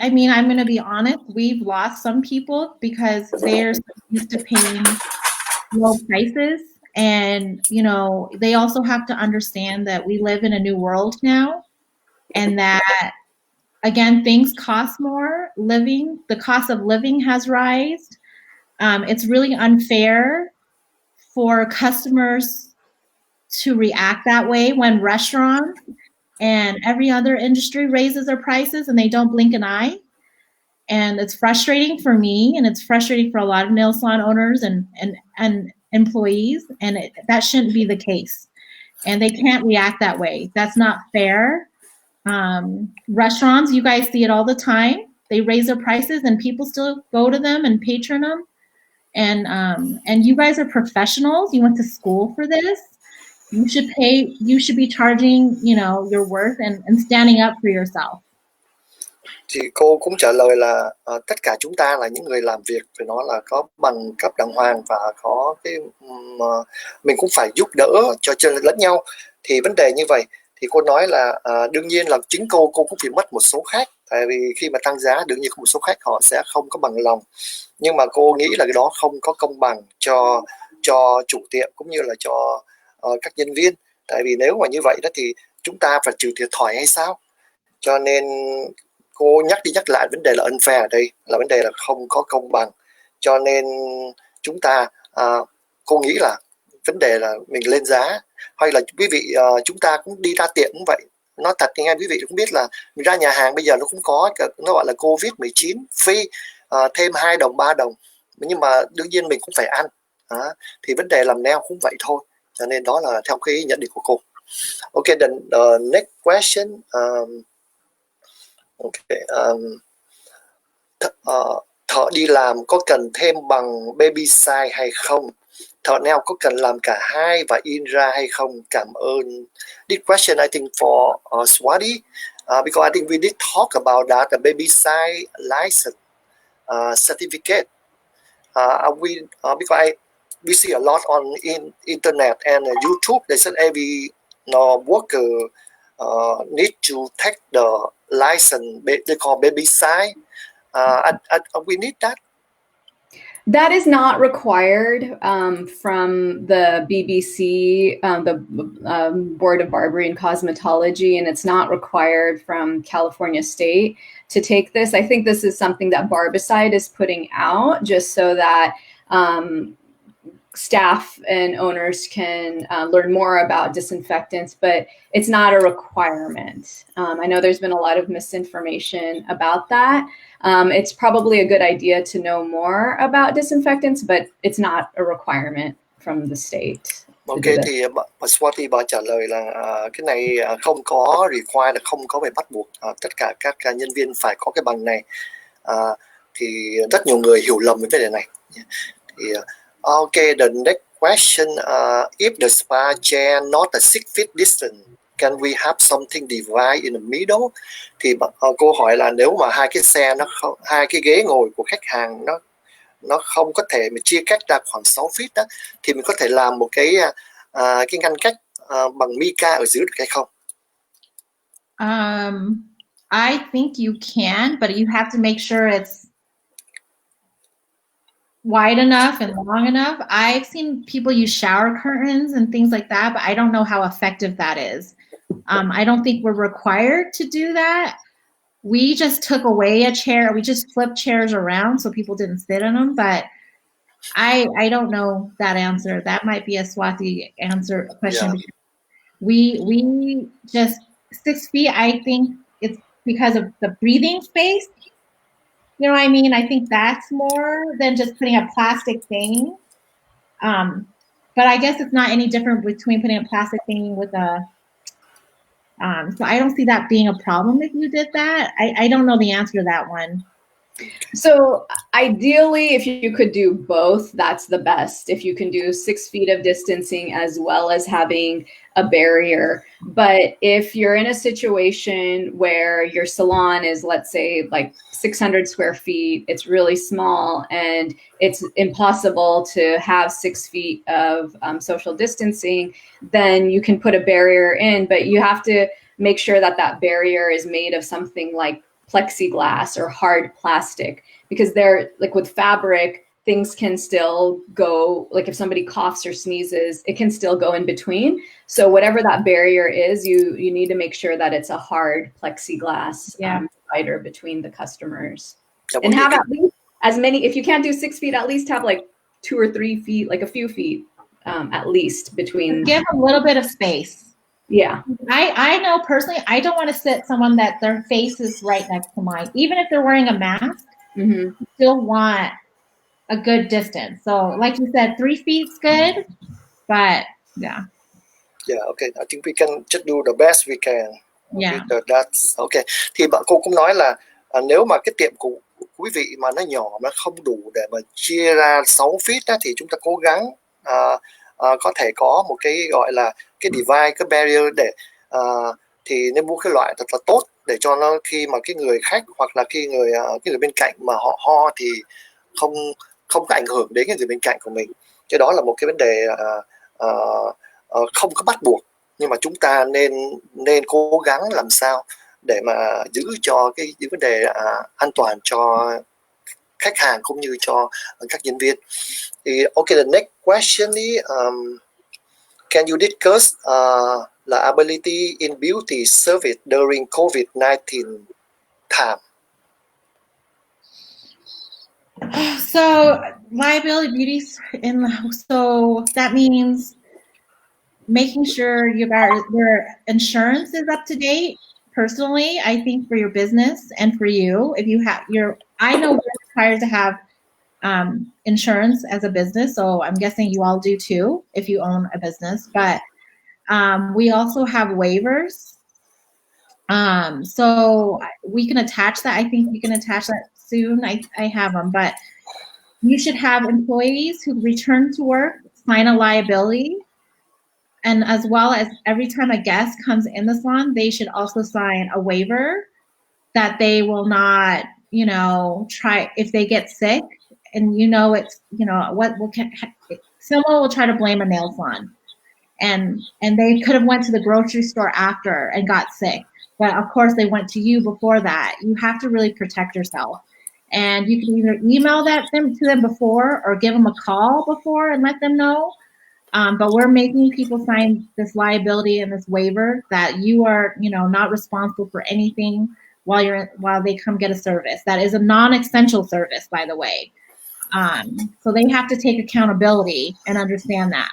mean, I'm going to be honest, we've lost some people because they're used to paying low prices. And, you know, they also have to understand that we live in a new world now, and that, again, things cost more. The cost of living has risen. It's really unfair for customers to react that way when restaurants and every other industry raises their prices and they don't blink an eye. And it's frustrating for me, and it's frustrating for a lot of nail salon owners and employees, and that shouldn't be the case. And they can't react that way. That's not fair. Restaurants, you guys see it all the time. They raise their prices and people still go to them and patron them. And you guys are professionals. You went to school for this. You should be charging, you know, your worth and standing up for yourself. Thì cô cũng trả lời là tất cả chúng ta là những người làm việc phải nói là có bằng cấp đàng hoàng và có cái mình cũng phải giúp đỡ cho lẫn nhau. Thì vấn đề như vậy thì cô nói là đương nhiên là chính cô cũng phải mất một số khách, tại vì khi mà tăng giá đương nhiên có một số khách họ sẽ không có bằng lòng, nhưng mà cô nghĩ là cái đó không có công bằng cho cho chủ tiệm cũng như là cho các nhân viên. Tại vì nếu mà như vậy đó thì chúng ta phải trừ thiệt thòi hay sao? Cho nên cô nhắc đi nhắc lại vấn đề là unfair ở đây, là vấn đề là không có công bằng. Cho nên chúng ta cô nghĩ là vấn đề là mình lên giá, hay là quý vị chúng ta cũng đi ra tiệm cũng vậy. Nói thật thì nghe quý vị cũng biết là mình ra nhà hàng bây giờ nó cũng có, nó gọi là Covid-19 free, thêm 2 đồng 3 đồng, nhưng mà đương nhiên mình cũng phải ăn. Thì vấn đề làm nail cũng vậy thôi. Cho nên đó là theo cái nhận định của cô. Okay, the next question. Thợ đi làm có cần thêm bằng baby size hay không? Thợ nail có cần làm cả hai và in ra hay không? Cảm ơn. This question I think for Swati, because I think we did talk about that, the baby size license certificate. Because we see a lot on internet and YouTube. They said every worker need to take the license they call baby size. We need that. That is not required from the BBC, the Board of Barbering and Cosmetology, and it's not required from California State to take this. I think this is something that Barbicide is putting out just so that staff and owners can learn more about disinfectants, but it's not a requirement. I know there's been a lot of misinformation about that. It's probably a good idea to know more about disinfectants, but it's not a requirement from the state. Ok, thì bà Swati bà trả lời là cái này không có require, là không có phải bắt buộc tất cả các nhân viên phải có cái bằng này. Thì rất nhiều người hiểu lầm về vấn đề này. Thì okay, the next question, if the spa chair not a 6 feet distance, can we have something divide in the middle? Thì cô hỏi là nếu mà hai cái xe nó không, hai cái ghế ngồi của khách hàng nó không có thể mà chia cách ra khoảng 6 feet đó, thì mình có thể làm một cái ngăn cách bằng mica ở dưới được hay không? I think you can, but you have to make sure it's wide enough and long enough. I've seen people use shower curtains and things like that, but I don't know how effective that is. I don't think we're required to do that. We just took away a chair. We just flipped chairs around so people didn't sit in them, but I don't know that answer. That might be a Swati answer question. Yeah. We just 6 feet. I think it's because of the breathing space. You know what I mean? I think that's more than just putting a plastic thing. But I guess it's not any different between putting a plastic thing with a. So I don't see that being a problem if you did that. I don't know the answer to that one. So ideally, if you could do both, that's the best. If you can do 6 feet of distancing as well as having a barrier. But if you're in a situation where your salon is, let's say, like 600 square feet, it's really small and it's impossible to have 6 feet of social distancing, then you can put a barrier in, but you have to make sure that that barrier is made of something like plexiglass or hard plastic, because they're like with fabric, things can still go, like if somebody coughs or sneezes, it can still go in between. So whatever that barrier is, you need to make sure that it's a hard plexiglass divider between the customers. And have at least as many, if you can't do 6 feet, at least have like 2 or 3 feet, like a few feet at least between. Give a little bit of space. Yeah. I know personally, I don't want to sit someone that their face is right next to mine. Even if they're wearing a mask, you still want a good distance. So like you said, 3 feet's good, but yeah. Yeah, okay. I think we can just do the best we can. Yeah. That's okay. Thì cô cũng nói là nếu mà cái tiệm của quý vị mà nó nhỏ, nó không đủ để mà chia ra 6 feet đó, thì chúng ta cố gắng có thể có một cái gọi là cái divide, cái barrier để thì nên mua cái loại thật là tốt để cho nó khi mà cái người khách hoặc là cái người bên cạnh mà họ ho thì không có ảnh hưởng đến cái người bên cạnh của mình. Cái đó là một cái vấn đề không có bắt buộc, nhưng mà chúng ta nên cố gắng làm sao để mà giữ cho cái vấn đề an toàn cho khách hàng cũng như cho các nhân viên. Thì okay, the next question is, can you discuss liability in beauty service during COVID-19 time? So liability beauty, so that means making sure your insurance is up to date. Personally, I think for your business and for you, if you have I know we're required to have insurance as a business, so I'm guessing you all do too if you own a business. But we also have waivers. So we can attach that. I think we can attach that soon. I have them, but you should have employees who return to work sign a liability. And as well as every time a guest comes in the salon, they should also sign a waiver that they will not, try if they get sick and someone will try to blame a nail salon. And they could have went to the grocery store after and got sick. But of course they went to you before that. You have to really protect yourself. And you can either email to them before or give them a call before and let them know. But we're making people sign this liability and this waiver that you are, not responsible for anything while they come get a service. That is a non-essential service, by the way. So they have to take accountability and understand that.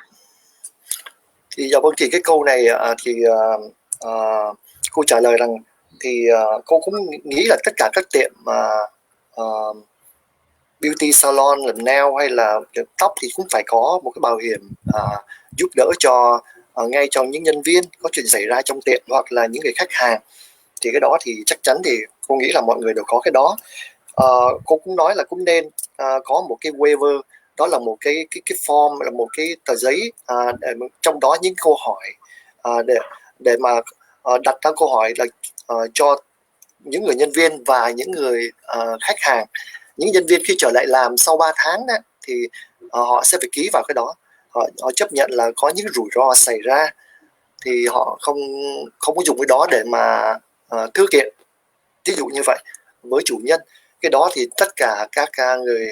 Thì thì cái câu này thì cô trả lời rằng thì cô cũng nghĩ là tất cả các tiệm beauty salon, làm nail hay là tóc thì cũng phải có một cái bảo hiểm giúp đỡ cho ngay cho những nhân viên có chuyện xảy ra trong tiệm hoặc là những người khách hàng. Thì cái đó thì chắc chắn thì cô nghĩ là mọi người đều có cái đó. Cô cũng nói là cũng nên có một cái waiver, đó là một cái form, là một cái tờ giấy trong đó những câu hỏi để mà đặt ra câu hỏi là cho những người nhân viên và những người khách hàng. Những nhân viên khi trở lại làm sau 3 tháng đó, thì họ sẽ phải ký vào cái đó. Họ chấp nhận là có những rủi ro xảy ra thì họ không có dùng cái đó để mà thư kiện. Ví dụ như vậy với chủ nhân, cái đó thì tất cả các người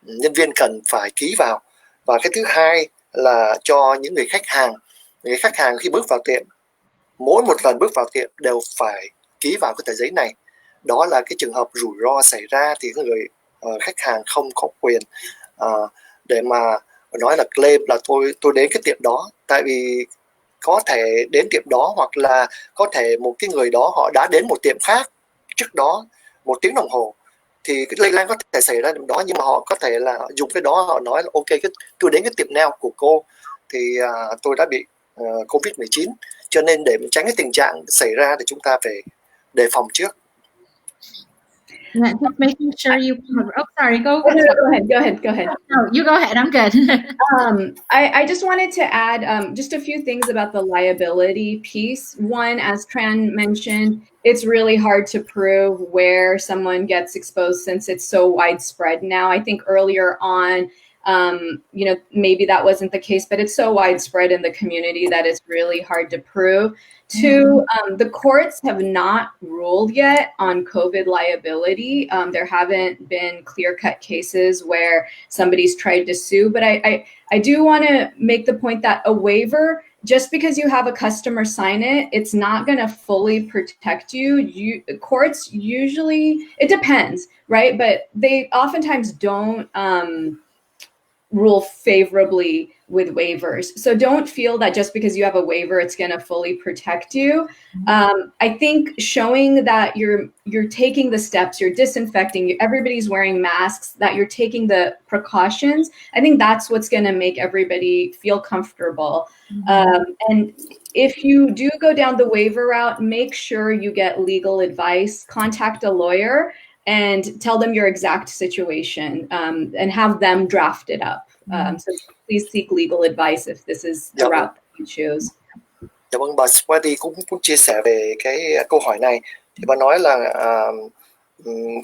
nhân viên cần phải ký vào. Và cái thứ hai là cho những người khách hàng. Người khách hàng khi bước vào tiệm, mỗi một lần bước vào tiệm đều phải ký vào cái tờ giấy này. Đó là cái trường hợp rủi ro xảy ra thì người khách hàng không có quyền để mà nói là claim là tôi đến cái tiệm đó, tại vì có thể đến tiệm đó hoặc là có thể một cái người đó họ đã đến một tiệm khác trước đó 1 tiếng đồng hồ thì cái lây lan có thể xảy ra điểm đó, nhưng mà họ có thể là dùng cái đó, họ nói là ok, tôi đến cái tiệm nail của cô thì tôi đã bị COVID-19, cho nên để tránh cái tình trạng xảy ra thì chúng ta phải đề phòng trước. Yeah, just making sure you cover. Oh, sorry. Go ahead. Go ahead. No, you go ahead. I'm good. I just wanted to add just a few things about the liability piece. One, as Tran mentioned, it's really hard to prove where someone gets exposed since it's so widespread now. I think earlier on, maybe that wasn't the case, but it's so widespread in the community that it's really hard to prove. Two, the courts have not ruled yet on COVID liability. There haven't been clear-cut cases where somebody's tried to sue, but I do want to make the point that a waiver, just because you have a customer sign it, it's not going to fully protect you. Courts usually, it depends, right? But they oftentimes don't rule favorably with waivers. So don't feel that just because you have a waiver, it's going to fully protect you. I think showing that you're taking the steps, you're disinfecting, everybody's wearing masks, that you're taking the precautions, I think that's what's going to make everybody feel comfortable. And if you do go down the waiver route, make sure you get legal advice, contact a lawyer, and tell them your exact situation and have them draft it up. So please seek legal advice if this is the route that you choose. Dạ vâng, bà Swati cũng chia sẻ về cái câu hỏi này. Thì bà nói là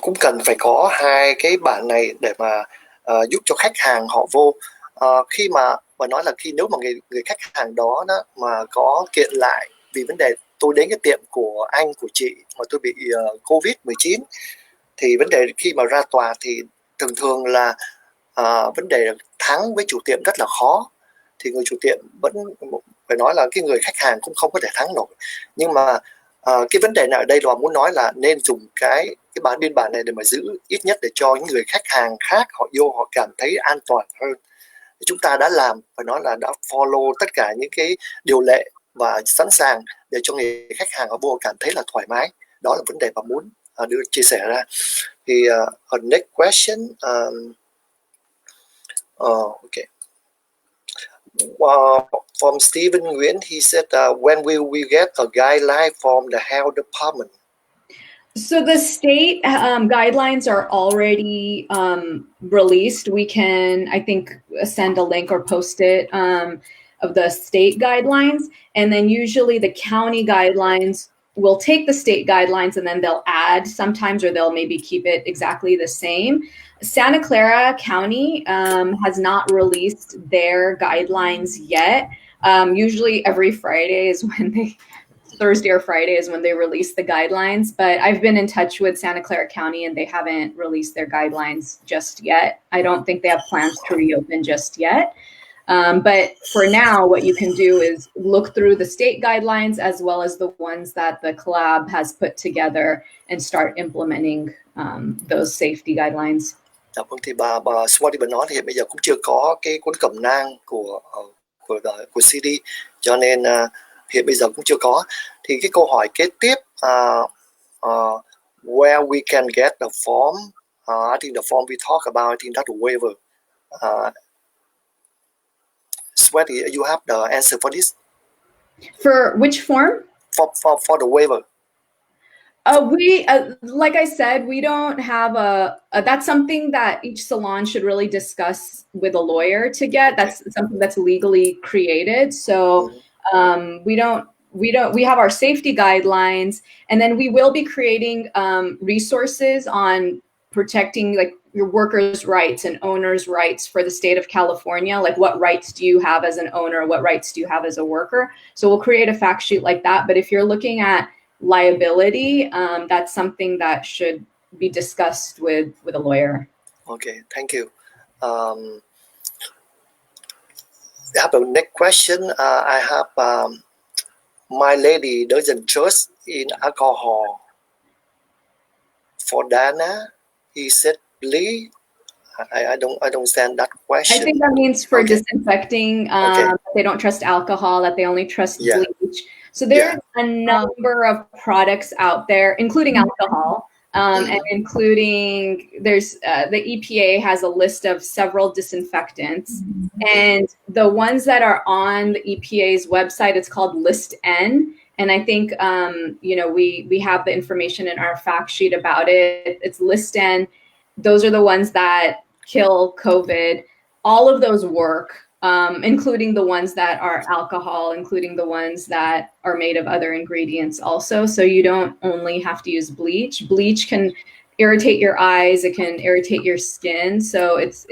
cũng cần phải có 2 cái bản này để mà giúp cho khách hàng họ vô. Khi mà bà nói là nếu mà người khách hàng đó mà có kiện lại vì vấn đề tôi đến cái tiệm của anh, của chị mà tôi bị COVID-19, thì vấn đề khi mà ra tòa thì thường thường là vấn đề là thắng với chủ tiệm rất là khó, thì người chủ tiệm vẫn phải nói là cái người khách hàng cũng không có thể thắng nổi. Nhưng mà cái vấn đề này ở đây là muốn nói là nên dùng cái biên bản này để mà giữ ít nhất để cho những người khách hàng khác họ vô họ cảm thấy an toàn hơn. Chúng ta đã làm phải nói là đã follow tất cả những cái điều lệ và sẵn sàng để cho người khách hàng ở vô cảm thấy là thoải mái. Đó là vấn đề mà muốn chia sẻ ra. Thì next question, okay. From Stephen Nguyễn, he said, when will we get a guideline from the health department? So the state guidelines are already released. We can, I think, send a link or post it of the state guidelines. And then usually the county guidelines will take the state guidelines and then they'll add sometimes, or they'll maybe keep it exactly the same. Santa Clara County has not released their guidelines yet. Usually every Friday is when they, Thursday or Friday is when they release the guidelines, but I've been in touch with Santa Clara County and they haven't released their guidelines just yet. I don't think they have plans to reopen just yet. But for now, what you can do is look through the state guidelines as well as the ones that the collab has put together and start implementing those safety guidelines. Vâng, thì bà Swati nói thì bây giờ cũng chưa có cái cuốn cẩm nang của CD, cho nên hiện bây giờ cũng chưa có. Thì cái câu hỏi kế tiếp, where we can get the form, I think the form we talk about, I think that's a waiver. Swati, you have the answer for this? For which form? For the waiver. We, like I said, we don't have that's something that each salon should really discuss with a lawyer to get. That's something that's legally created. So we have our safety guidelines, and then we will be creating resources on protecting like your workers' rights and owners' rights for the state of California. Like, what rights do you have as an owner? What rights do you have as a worker? So we'll create a fact sheet like that. But if you're looking at liability, that's something that should be discussed with a lawyer. Okay, thank you. I have a next question. I have my lady doesn't trust in alcohol. For Dana, he said, Lee, I don't understand that question. I think that means for disinfecting. They don't trust alcohol, that they only trust bleach. So there's a number of products out there, including alcohol, and including there's the EPA has a list of several disinfectants, and the ones that are on the EPA's website, it's called List N. And I think, we have the information in our fact sheet about it. It's List N. Those are the ones that kill COVID. All of those work, including the ones that are alcohol, including the ones that are made of other ingredients also. So you don't only have to use bleach. Bleach can irritate your eyes. It can irritate your skin. So it's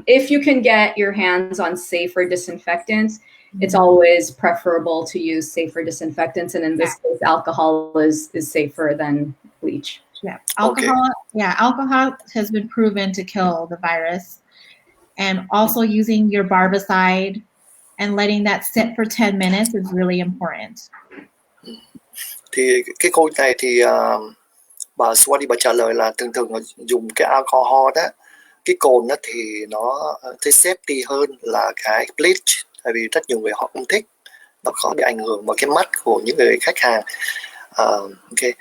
if you can get your hands on safer disinfectants, it's always preferable to use safer disinfectants. And in this case, alcohol is safer than bleach. Yeah, alcohol has been proven to kill the virus. And also using your barbicide and letting that sit for 10 minutes is really important. Thì cái câu này thì bà Swati bà trả lời là thường dùng cái alcohol đó, cái cồn đó thì nó thấy safety hơn là cái bleach, tại vì rất nhiều người họ không thích, nó có bị ảnh hưởng vào cái mắt của những người khách hàng. Okay.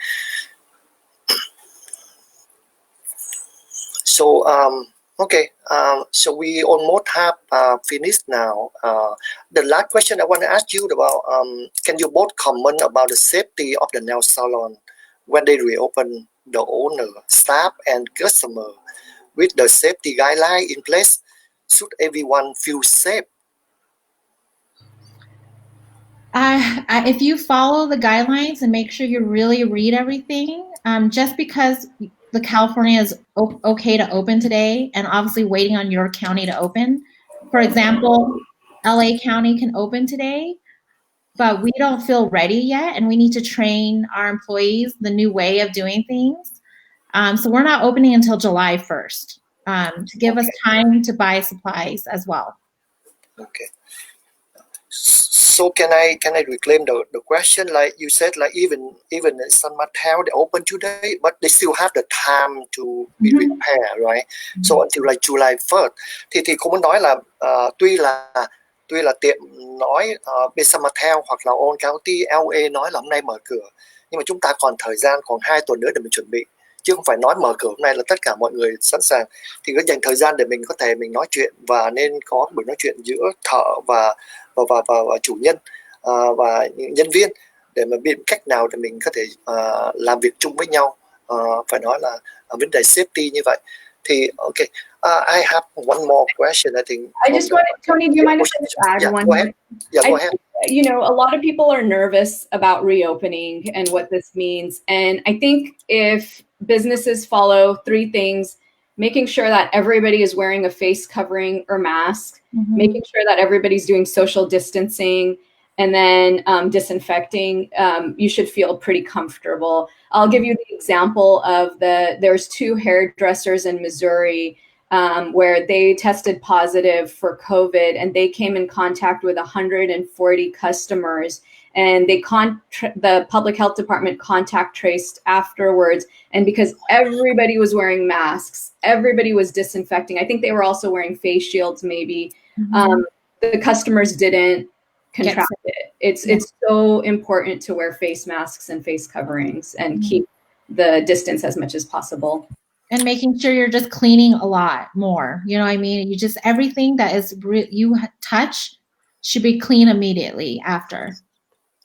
So so we almost have finished now. The last question I want to ask you about, can you both comment about the safety of the nail salon when they reopen, the owner, staff, and customer with the safety guideline in place? Should everyone feel safe? If you follow the guidelines and make sure you really read everything, just because the California is okay to open today and obviously waiting on your county to open. For example, LA County can open today, but we don't feel ready yet and we need to train our employees the new way of doing things. So we're not opening until July 1st. to give us time to buy supplies as well. Okay. So can I reclaim the question? Like you said, like even in San Mateo, they open today, but they still have the time to be repaired, right? So until like July 1st. Thì cô muốn nói là tuy là tiệm nói bên San Mateo hoặc là Orange County, LA nói là hôm nay mở cửa, nhưng mà chúng ta còn thời gian, còn 2 tuần nữa để mình chuẩn bị, chứ không phải nói mở cửa hôm nay là tất cả mọi người sẵn sàng. Thì có dành thời gian để mình có thể mình nói chuyện, và nên có buổi nói chuyện giữa thợ và chủ nhân và những nhân viên để mà biết cách nào để mình có thể làm việc chung với nhau. Phải nói là vấn đề safety như vậy. Thì okay, I have one more question. I think I just wanted, Tony, do you mind if I just add one? Go ahead. Yeah, go ahead. You know, a lot of people are nervous about reopening and what this means. And I think if businesses follow 3 things, making sure that everybody is wearing a face covering or mask, making sure that everybody's doing social distancing, and then disinfecting, you should feel pretty comfortable. I'll give you the example of there's 2 hairdressers in Missouri where they tested positive for COVID, and they came in contact with 140 customers, and the public health department contact traced afterwards. And because everybody was wearing masks, everybody was disinfecting. I think they were also wearing face shields, maybe. The customers didn't contract it. It's so important to wear face masks and face coverings and keep the distance as much as possible. And making sure you're just cleaning a lot more. You know what I mean? You just, everything that is you touch should be clean immediately after.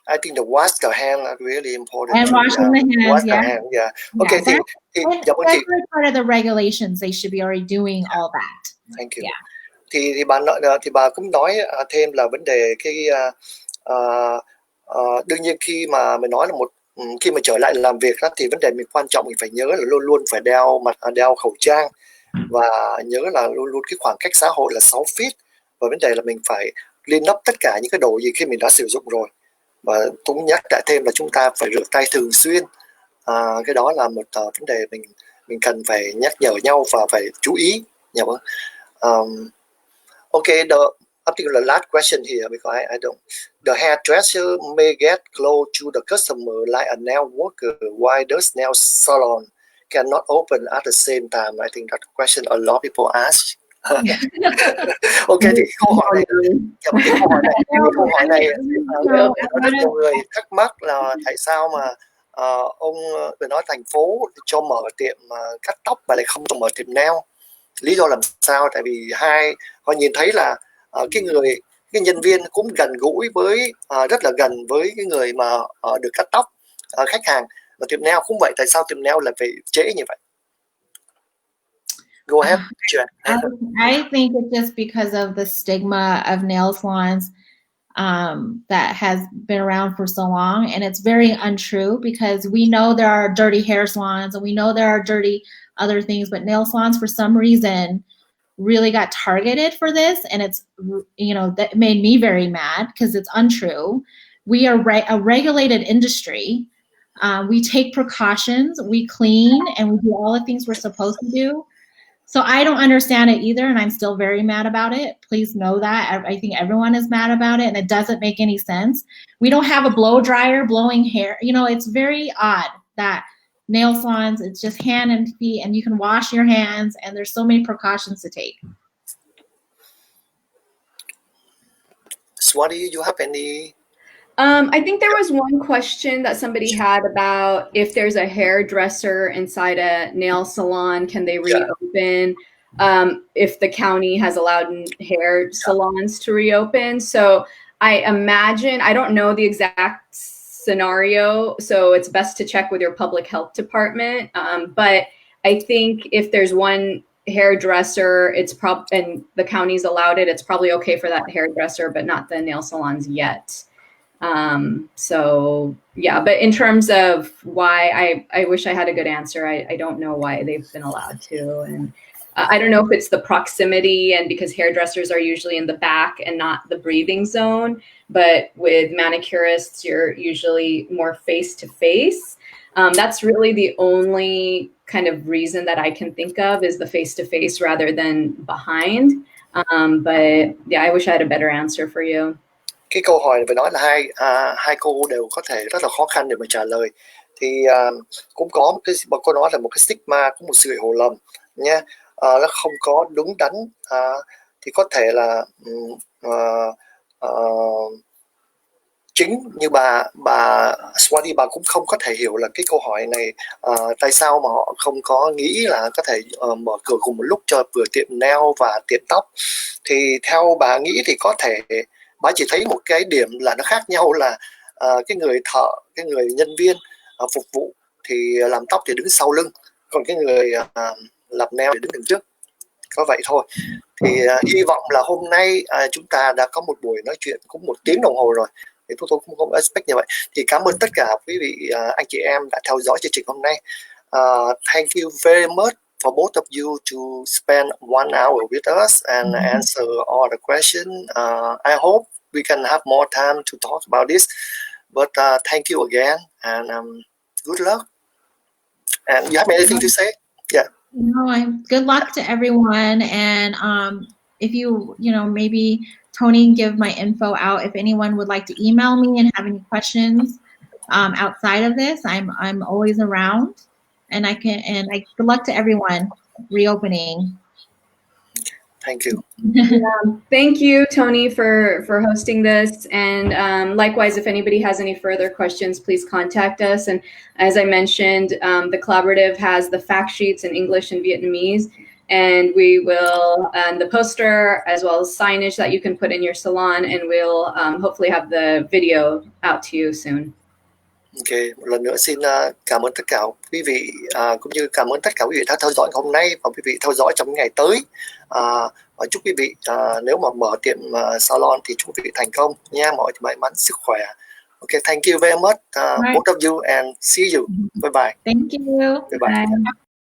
I think the wash the hand are really important. And washing the hands, wash the hand, yeah. Okay, that's part of the regulations. They should be already doing all that. Thank you. Yeah. Thì bà cũng nói thêm là vấn đề cái đương nhiên khi mà mình nói là khi mà trở lại làm việc đó, thì vấn đề mình quan trọng mình phải nhớ là luôn luôn phải đeo khẩu trang, và nhớ là luôn luôn cái khoảng cách xã hội là 6 feet, và vấn đề là mình phải liên lấp tất cả những cái đồ gì khi mình đã sử dụng rồi. Và cũng nhắc lại thêm là chúng ta phải rửa tay thường xuyên. Cái đó là một vấn đề mình cần phải nhắc nhở nhau và phải chú ý. Okay, I think the last question here, because I don't. The hairdresser may get close to the customer like a nail worker, while the nail salon cannot open at the same time. I think that question a lot of people ask. Okay, thì câu hỏi này rất nhiều người thắc mắc là tại sao mà ông vừa nói thành phố cho mở tiệm cắt tóc mà lại không cho mở tiệm nail. Lý do làm sao? Tại vì họ nhìn thấy là cái nhân viên cũng gần gũi với rất là gần với cái người mà được cắt tóc, khách hàng. Mà tiệm nail cũng vậy, tại sao tiệm nail lại phải trễ như vậy? Go ahead, Chuẩn. I think it's just because of the stigma of nail salons that has been around for so long, and it's very untrue, because we know there are dirty hair salons and we know there are dirty other things, but nail salons for some reason really got targeted for this, and it's, that made me very mad because it's untrue. We are a regulated industry. We take precautions, we clean, and we do all the things we're supposed to do. So I don't understand it either, and I'm still very mad about it. Please know that. I think everyone is mad about it, and it doesn't make any sense. We don't have a blow dryer blowing hair. It's very odd that nail salons, it's just hand and feet, and you can wash your hands, and there's so many precautions to take. Swati, you have any? I think there was one question that somebody had about if there's a hairdresser inside a nail salon, can they reopen? If the county has allowed hair salons to reopen. So I imagine, I don't know the exact scenario, so it's best to check with your public health department. But I think if there's one hairdresser, and the county's allowed it, it's probably okay for that hairdresser, but not the nail salons yet. So yeah, but in terms of why, I wish I had a good answer. I don't know why they've been allowed to. And I don't know if it's the proximity and because hairdressers are usually in the back and not the breathing zone, but with manicurists, you're usually more face to face. That's really the only kind of reason that I can think of is the face to face rather than behind. But yeah, I wish I had a better answer for you. Cái câu hỏi này phải nói là hai cô đều có thể rất là khó khăn để mà trả lời. Thì cũng có một cái cô nói là một cái stigma, có một sự hiểu lầm nha. Nó không có đúng đắn, thì có thể là chính như bà Swati, bà cũng không có thể hiểu là cái câu hỏi này tại sao mà họ không có nghĩ là có thể mở cửa cùng một lúc cho vừa tiệm nail và tiệm tóc. Thì theo bà nghĩ thì có thể bà chỉ thấy một cái điểm là nó khác nhau là cái người thợ, cái người nhân viên phục vụ thì làm tóc thì đứng sau lưng, còn cái người làm nail thì đứng đằng trước, có vậy thôi. Thì hy vọng là hôm nay chúng ta đã có một buổi nói chuyện cũng 1 tiếng đồng hồ rồi, thì tôi cũng không expect như vậy. Thì cảm ơn tất cả quý vị anh chị em đã theo dõi chương trình hôm nay. Thank you very much for both of you to spend 1 hour with us and answer all the questions. I hope we can have more time to talk about this. But thank you again and good luck. And you have anything to say? Yeah. No, good luck to everyone. And if you maybe Tony give my info out if anyone would like to email me and have any questions outside of this. I'm always around, and good luck to everyone reopening. Thank you. Thank you, Tony, for hosting this. And likewise, if anybody has any further questions, please contact us. And as I mentioned, the collaborative has the fact sheets in English and Vietnamese. And we will, and the poster as well as signage that you can put in your salon, and we'll hopefully have the video out to you soon. Ok, một lần nữa xin cảm ơn tất cả quý vị, cũng như cảm ơn tất cả quý vị đã theo dõi hôm nay và quý vị theo dõi trong những ngày tới. Và chúc quý vị nếu mà mở tiệm salon thì chúc quý vị thành công nha, mọi may mắn, sức khỏe. Ok, thank you very much, both of you, and see you. Bye bye. Thank you. Bye bye. Bye.